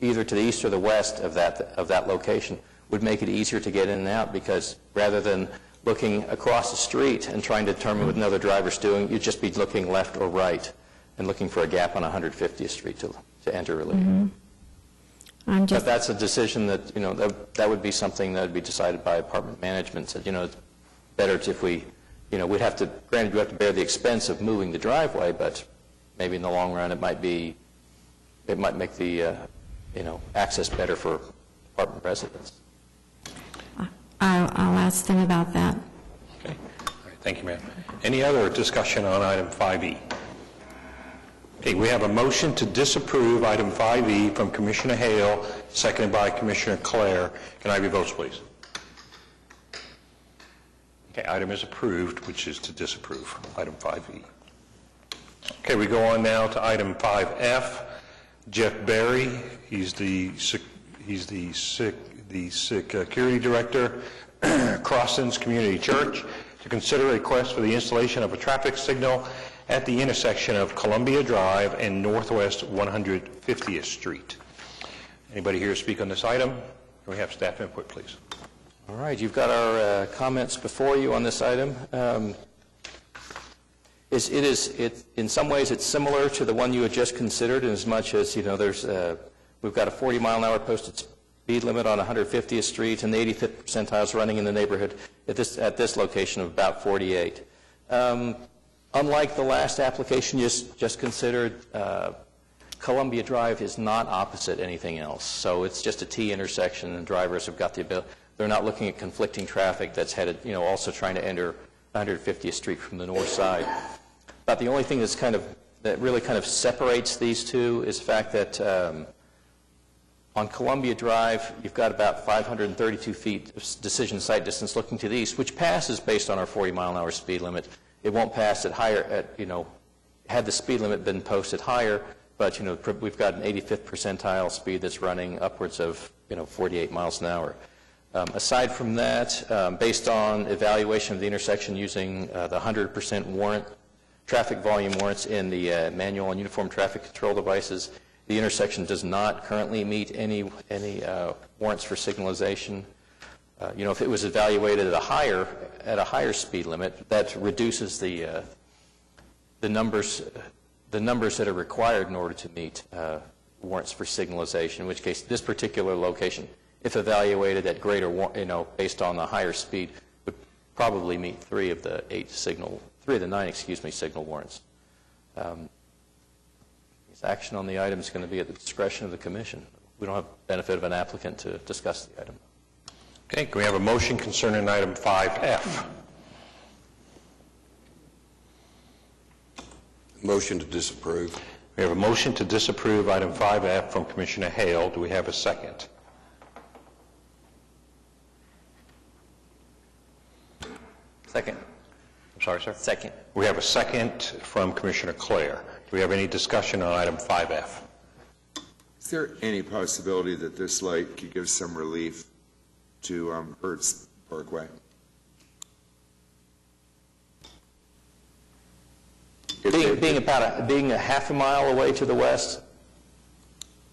Speaker 3: either to the east or the west of that location would make it easier to get in and out, because rather than looking across the street and trying to determine what another driver's doing, you'd just be looking left or right and looking for a gap on 150th Street to enter relief.
Speaker 13: Mm-hmm.
Speaker 3: But that's a decision that, that would be something that would be decided by apartment management. Said, it's better if we, we'd have to, granted, we have to bear the expense of moving the driveway, but maybe in the long run it might make the, access better for apartment residents.
Speaker 13: I'll ask them about that.
Speaker 1: Okay. All right, thank you, ma'am. Any other discussion on item 5E? Okay, we have a motion to disapprove item 5E from Commissioner Hale, seconded by Commissioner Clare. Can I have your votes, please? Okay, item is approved, which is to disapprove, item 5E. Okay, we go on now to item 5F. Jeff Berry, he's the security director, Crossings Community Church, to consider a request for the installation of a traffic signal at the intersection of Columbia Drive and Northwest 150th Street. Anybody here to speak on this item? Can we have staff input, please?
Speaker 3: All right, you've got our comments before you on this item. In some ways, it's similar to the one you had just considered, in as much as, we've got a 40-mile-an-hour posted speed limit on 150th Street, and the 85th percentile is running in the neighborhood at this location of about 48. Unlike the last application you just considered, Columbia Drive is not opposite anything else. So it's just a T intersection, and drivers have got the ability. They're not looking at conflicting traffic that's headed, also trying to enter 150th Street from the north side. But the only thing that really kind of separates these two is the fact that on Columbia Drive, you've got about 532 feet of decision site distance looking to the east, which passes based on our 40-mile-an-hour speed limit. It won't pass at higher, had the speed limit been posted higher, but, we've got an 85th percentile speed that's running upwards of, 48 miles an hour. Aside from that, based on evaluation of the intersection using the 100% warrant, traffic volume warrants in the manual and uniform traffic control devices, the intersection does not currently meet any warrants for signalization. If it was evaluated at a higher speed limit, that reduces the numbers that are required in order to meet warrants for signalization. In which case, this particular location, if evaluated at greater, based on the higher speed, would probably meet three of the nine signal warrants. Action on the item is going to be at the discretion of the commission. We don't have the benefit of an applicant to discuss the item.
Speaker 1: Okay, can we have a motion concerning item 5F?
Speaker 6: Motion to disapprove.
Speaker 1: We have a motion to disapprove item 5F from Commissioner Hale. Do we have a second?
Speaker 5: Second.
Speaker 1: I'm sorry, sir?
Speaker 5: Second.
Speaker 1: We have a second from Commissioner Clare. Do we have any discussion on item 5F?
Speaker 10: Is there any possibility that this light could give some relief to Hertz Parkway?
Speaker 3: Being a half a mile away to the west,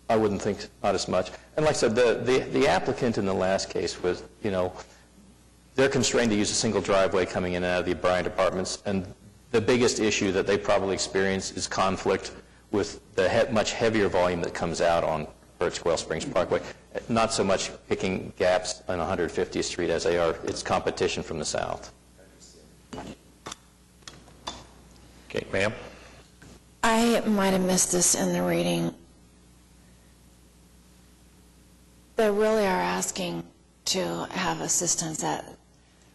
Speaker 3: I wouldn't think not as much. And like I said, the applicant in the last case was, they're constrained to use a single driveway coming in and out of the Bryant Apartments, and the biggest issue that they probably experience is conflict with the much heavier volume that comes out on Hertz Springs Parkway. Not so much picking gaps on 150th Street as they are, it's competition from the south.
Speaker 1: Okay, ma'am?
Speaker 7: I might have missed this in the reading. They really are asking to have assistance at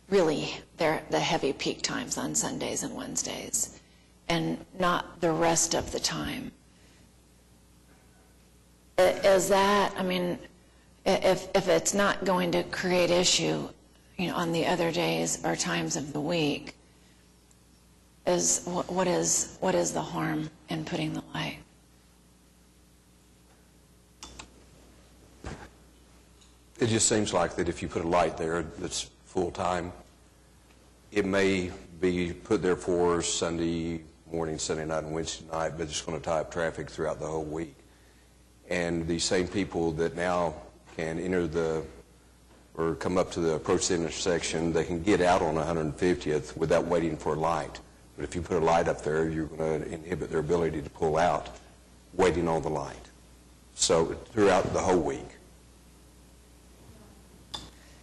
Speaker 7: really the heavy peak times on Sundays and Wednesdays, and not the rest of the time. Is that, if it's not going to create issue, on the other days or times of the week, what is the harm in putting the light?
Speaker 6: It just seems like that if you put a light there that's full-time, it may be put there for Sunday morning, Sunday night, and Wednesday night, but it's going to tie up traffic throughout the whole week. And these same people that now can or come up to the approach the intersection, they can get out on 150th without waiting for a light. But if you put a light up there, you're going to inhibit their ability to pull out waiting on the light. So throughout the whole week.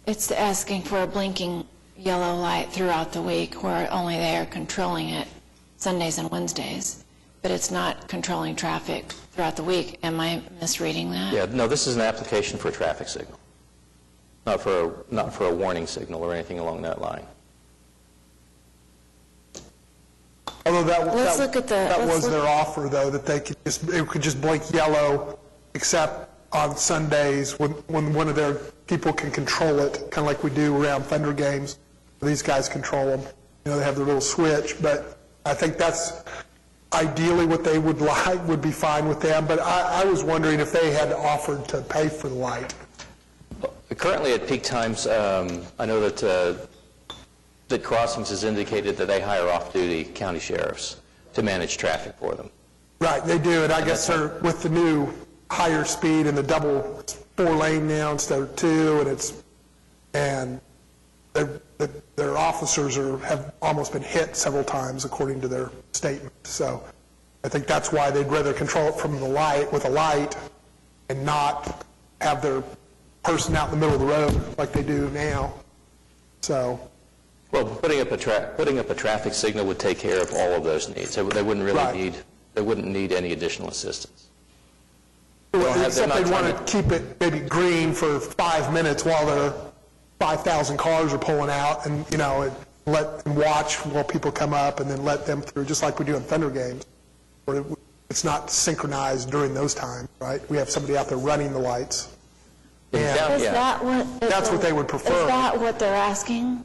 Speaker 7: It's asking for a blinking yellow light throughout the week, where only they are controlling it Sundays and Wednesdays, but it's not controlling traffic throughout the week. Am I misreading that?
Speaker 3: Yeah, no, this is an application for a traffic signal, not for a warning signal or anything along that line.
Speaker 9: Although
Speaker 7: Let's look at the-
Speaker 9: that
Speaker 7: let's
Speaker 9: was
Speaker 7: look-
Speaker 9: their offer, though, that it could just blink yellow, except on Sundays when one of their people can control it, kind of like we do around Thunder games. These guys control them. You know, they have their little switch, but I think that's ideally what they would like, would be fine with them. But I was wondering if they had offered to pay for the light.
Speaker 3: Currently, at peak times, I know that Crossings has indicated that they hire off-duty county sheriffs to manage traffic for them.
Speaker 9: Right, they do, and I guess they're, with the new higher speed and the double 4-lane now instead of 2, and their officers have almost been hit several times, according to their statement. So I think that's why they'd rather control it from the light, with a light, and not have their person out in the middle of the road like they do now. So,
Speaker 3: Well, putting up a traffic signal would take care of all of those needs. They wouldn't really need any additional assistance.
Speaker 9: except they'd want to keep it maybe green for 5 minutes while their 5,000 cars are pulling out, and, you know, and watch while people come up, and then let them through, just like we do in Thunder games, where it's not synchronized during those times, right? We have somebody out there running the lights.
Speaker 7: Is that what?
Speaker 9: That's what they would prefer.
Speaker 7: Is that what they're asking?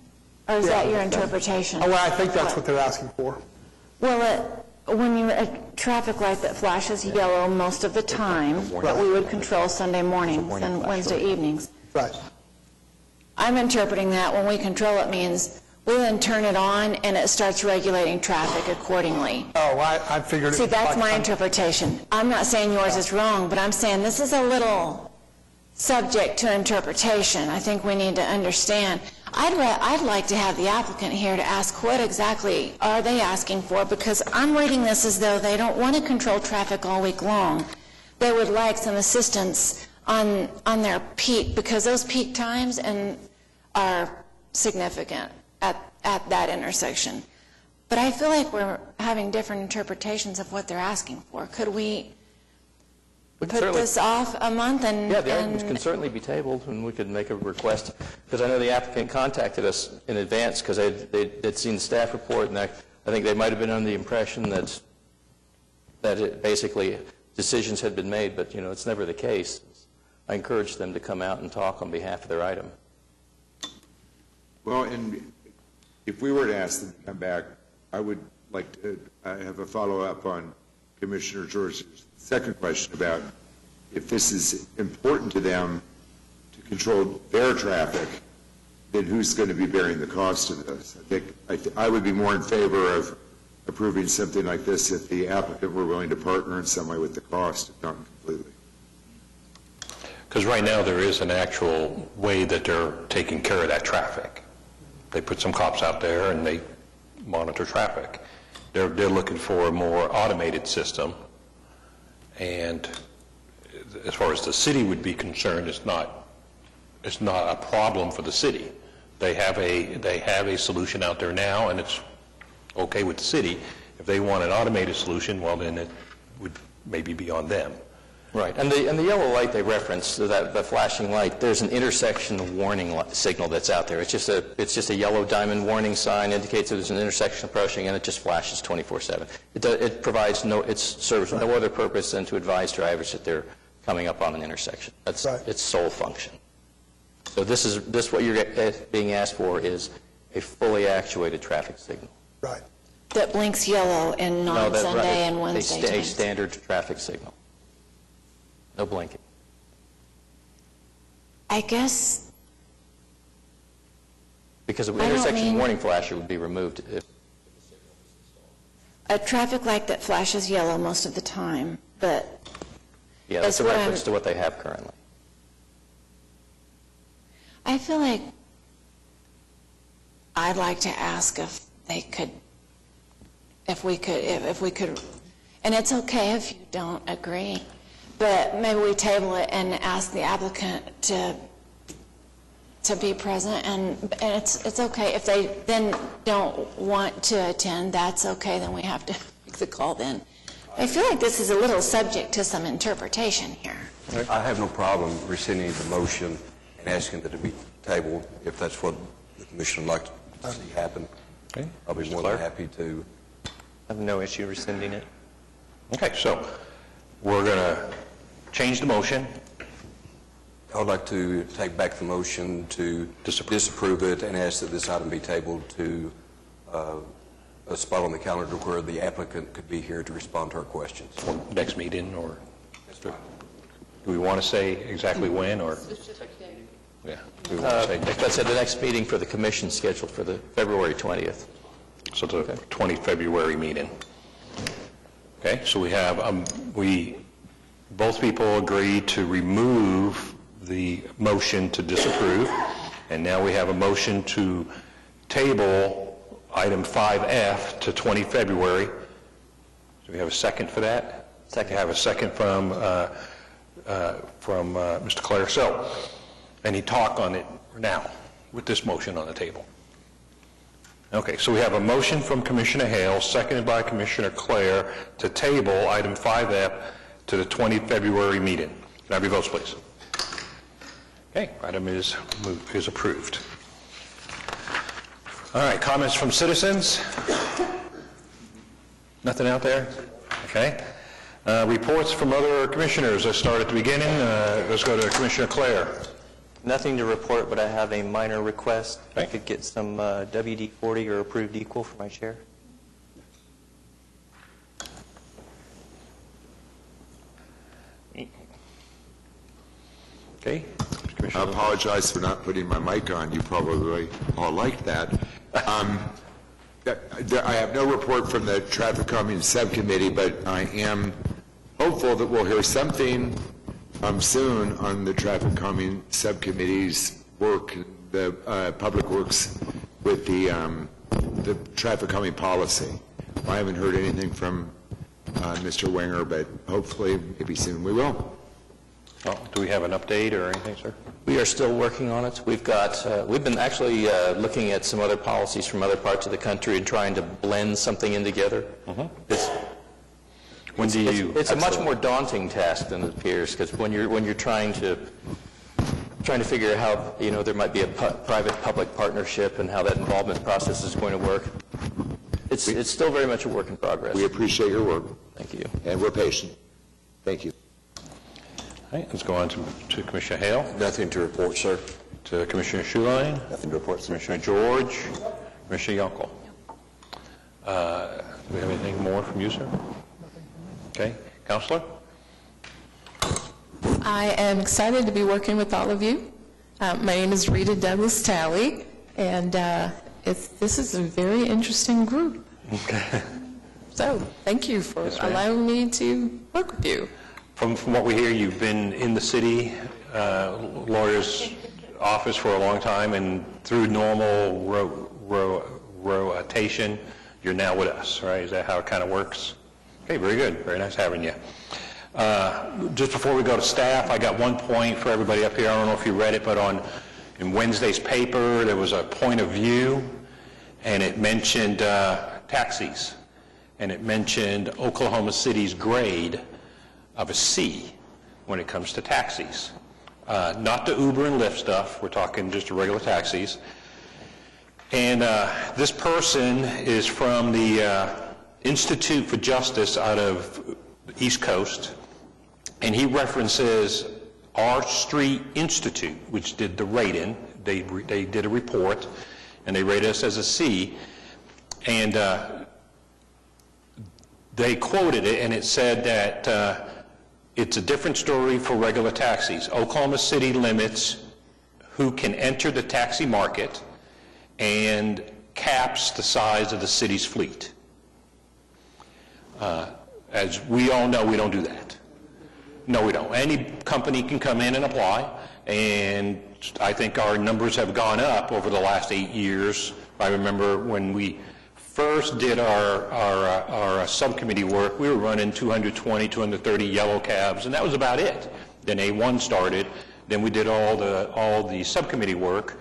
Speaker 7: Or is that your interpretation?
Speaker 9: Oh, well, I think that's what they're asking for.
Speaker 7: Well, when you, a traffic light that flashes yellow most of the time, that we would control Sunday mornings and Wednesday evenings.
Speaker 9: Right.
Speaker 7: I'm interpreting that when we control it means we then turn it on and it starts regulating traffic accordingly.
Speaker 9: Oh, I figured it.
Speaker 7: See, that's my interpretation. I'm not saying yours is wrong, but I'm saying this is a little subject to interpretation. I think we need to understand. I'd like to have the applicant here to ask what exactly are they asking for, because I'm reading this as though they don't want to control traffic all week long. They would like some assistance on their peak, because those peak times are significant at that intersection. But I feel like we're having different interpretations of what they're asking for. Could we put this off a month and...
Speaker 3: Yeah, the items can certainly be tabled, and we could make a request, because I know the applicant contacted us in advance because they'd seen the staff report, and I think they might have been under the impression that it basically decisions had been made, but, you know, it's never the case. I encourage them to come out and talk on behalf of their item.
Speaker 10: Well, and if we were to ask them to come back, I would like to have a follow-up on Commissioner George's second question about if this is important to them to control their traffic, then who's going to be bearing the cost of this? I would be more in favor of approving something like this if the applicant were willing to partner in some way with the cost, if not completely.
Speaker 1: Because right now, there is an actual way that they're taking care of that traffic. They put some cops out there and they monitor traffic. They're looking for a more automated system, and as far as the city would be concerned, it's not a problem for the city. They have a solution out there now, and it's okay with the city. If they want an automated solution, well, then it would maybe be on them.
Speaker 3: Right, and the yellow light they referenced, the flashing light, there's an intersection warning signal that's out there. It's just a yellow diamond warning sign, indicates that there's an intersection approaching, and it just flashes 24/7. It provides it serves no other purpose than to advise drivers that they're coming up on an intersection. That's its sole function. So this what you're being asked for is a fully actuated traffic signal.
Speaker 9: Right.
Speaker 7: that blinks yellow in non-Sunday and Wednesday
Speaker 3: A
Speaker 7: times.
Speaker 3: standard traffic signal. No blinking.
Speaker 7: I guess,
Speaker 3: Because an
Speaker 7: I don't
Speaker 3: intersection
Speaker 7: mean-
Speaker 3: warning flasher would be removed if
Speaker 7: a traffic light that flashes yellow most of the time, but
Speaker 3: yeah, that's a
Speaker 7: That's what
Speaker 3: reference
Speaker 7: I'm-
Speaker 3: to what they have currently.
Speaker 7: I feel like I'd like to ask if they could, if we could, and it's okay if you don't agree, but maybe we table it and ask the applicant to be present, and it's okay. If they then don't want to attend, that's okay, then we have to make the call then. I feel like this is a little subject to some interpretation here.
Speaker 6: I have no problem rescinding the motion and asking that it be tabled if that's what the commission would like to see happen.
Speaker 1: Okay.
Speaker 6: I'll be more than happy to
Speaker 5: I have no issue rescinding it.
Speaker 1: Okay, so we're going to change the motion.
Speaker 6: I would like to take back the motion to disapprove it and ask that this item be tabled to a spot on the calendar where the applicant could be here to respond to our questions.
Speaker 1: For next meeting, or do we want to say exactly when, or? Yeah. Do we want to say next
Speaker 3: That's at the next meeting for the commission scheduled for the February 20th.
Speaker 1: So the 20 February meeting. Okay, so we have, both people agreed to remove the motion to disapprove, and now we have a motion to table item 5F to 20 February. Do we have a second for that? Second. I have a second from Mr. Clare. So, any talk on it now with this motion on the table? Okay, so we have a motion from Commissioner Hale, seconded by Commissioner Clare, to table item 5F to the 20 February meeting. Can I have your votes, please? Okay, item is approved. All right, comments from citizens? Nothing out there? Okay. Reports from other commissioners. Let's start at the beginning. Let's go to Commissioner Clare.
Speaker 5: Nothing to report, but I have a minor request. I could get some WD-40 or approved equal for my chair.
Speaker 1: Okay.
Speaker 10: I apologize for not putting my mic on. You probably all liked that. I have no report from the Traffic Calming Subcommittee, but I am hopeful that we'll hear something soon on the Traffic Calming Subcommittee's work, the Public Works, with the traffic calming policy. I haven't heard anything from Mr. Wenger, but hopefully, maybe soon we will.
Speaker 1: Oh, do we have an update or anything, sir?
Speaker 3: We are still working on it. We've been actually looking at some other policies from other parts of the country and trying to blend something in together. It's a much more daunting task than it appears, because when you're trying to figure out how, there might be a private-public partnership and how that involvement process is going to work, it's still very much a work in progress.
Speaker 10: We appreciate your work.
Speaker 3: Thank you.
Speaker 10: And we're patient. Thank you.
Speaker 1: All right, let's go on to Commissioner Hale.
Speaker 6: Nothing to report, sir.
Speaker 1: To Commissioner Schuline.
Speaker 12: Nothing to report, sir.
Speaker 1: Commissioner George. Commissioner Yonkel. Do we have anything more from you, sir? Okay. Counselor?
Speaker 14: I am excited to be working with all of you. My name is Rita Douglas Talley, and this is a very interesting group.
Speaker 1: Okay.
Speaker 14: So thank you for allowing me to work with you.
Speaker 1: From what we hear, you've been in the city lawyer's office for a long time, and through normal rotation, you're now with us, right? Is that how it kind of works? Okay, very good. Very nice having you. Just before we go to staff, I got one point for everybody up here. I don't know if you read it, but in Wednesday's paper, there was a point of view, and it mentioned taxis, and it mentioned Oklahoma City's grade of a C when it comes to taxis. Not the Uber and Lyft stuff, we're talking just the regular taxis. And this person is from the Institute for Justice out of the East Coast, and he references our Street Institute, which did the rating. They did a report, and they rated us as a C, and they quoted it, and it said that it's a different story for regular taxis. Oklahoma City limits who can enter the taxi market and caps the size of the city's fleet. As we all know, we don't do that. No, we don't. Any company can come in and apply, and I think our numbers have gone up over the last 8 years. I remember when we first did our subcommittee work, we were running 220, 230 yellow cabs, and that was about it. Then A1 started. Then we did all the subcommittee work.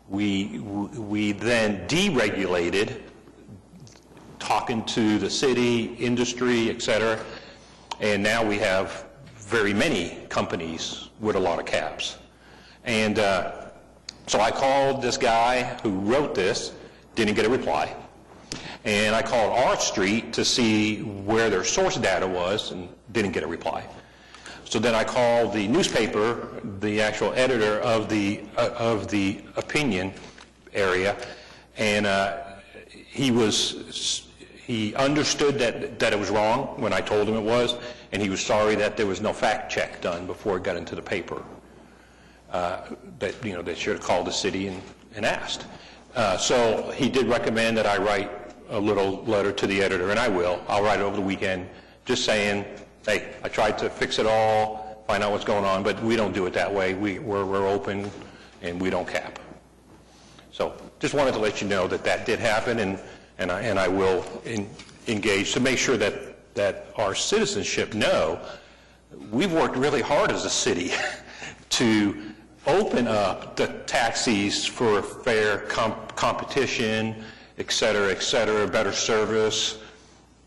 Speaker 1: We then deregulated, talking to the city, industry, et cetera, and now we have very many companies with a lot of cabs. And so I called this guy who wrote this, didn't get a reply. And I called our street to see where their source data was and didn't get a reply. So then I called the newspaper, the actual editor of the opinion area, and he understood that it was wrong when I told him it was, and he was sorry that there was no fact check done before it got into the paper. That they should have called the city and asked. So he did recommend that I write a little letter to the editor, and I will. I'll write it over the weekend, just saying, hey, I tried to fix it all, find out what's going on, but we don't do it that way. We're open, and we don't cap. So just wanted to let you know that did happen, and I will engage to make sure that our citizenship know we've worked really hard as a city to open up the taxis for fair competition, et cetera, better service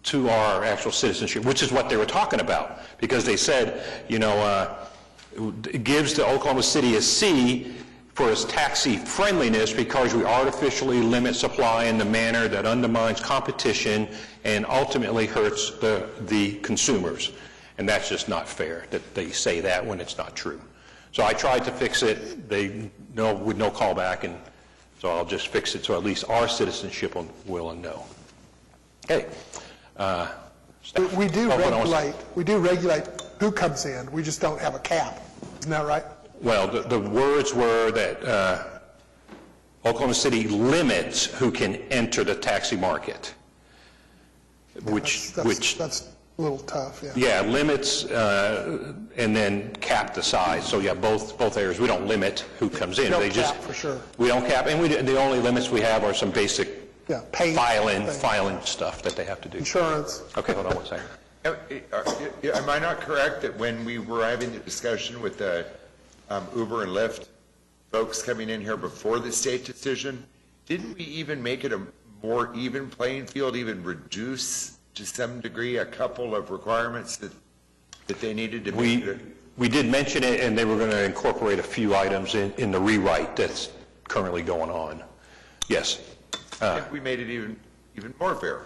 Speaker 1: to our actual citizenship, which is what they were talking about. Because they said, it gives to Oklahoma City a C for its taxi friendliness because we artificially limit supply in the manner that undermines competition and ultimately hurts the consumers. And that's just not fair that they say that when it's not true. So I tried to fix it, with no callback, and so I'll just fix it so at least our citizenship will know. Okay.
Speaker 9: We do regulate who comes in, we just don't have a cap, isn't that right?
Speaker 1: Well, the words were that Oklahoma City limits who can enter the taxi market,
Speaker 9: That's a little tough, yeah.
Speaker 1: Yeah, limits and then cap the size. So yeah, both areas. We don't limit who comes in.
Speaker 9: We don't cap, for sure.
Speaker 1: We don't cap, and the only limits we have are some basic
Speaker 9: paint
Speaker 1: filing stuff that they have to do.
Speaker 9: Insurance.
Speaker 1: Okay, hold on one second.
Speaker 10: Am I not correct that when we were having the discussion with the Uber and Lyft folks coming in here before the state decision, didn't we even make it a more even playing field, even reduce to some degree a couple of requirements that they needed to meet?
Speaker 1: We did mention it, and they were going to incorporate a few items in the rewrite that's currently going on. Yes.
Speaker 10: I think we made it even more fair.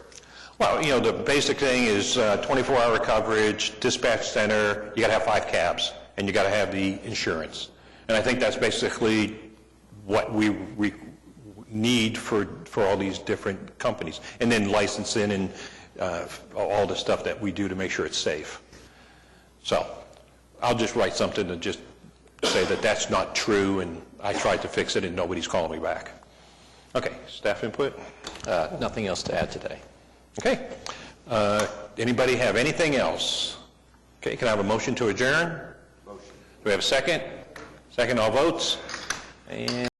Speaker 1: Well, the basic thing is 24-hour coverage, dispatch center, you got to have 5 cabs, and you got to have the insurance. And I think that's basically what we need for all these different companies. And then licensing and all the stuff that we do to make sure it's safe. So I'll just write something to just say that that's not true, and I tried to fix it, and nobody's calling me back. Okay, staff input?
Speaker 3: Nothing else to add today.
Speaker 1: Okay. Anybody have anything else? Okay, can I have a motion to adjourn? Motion. Do we have a second? Second, all votes? And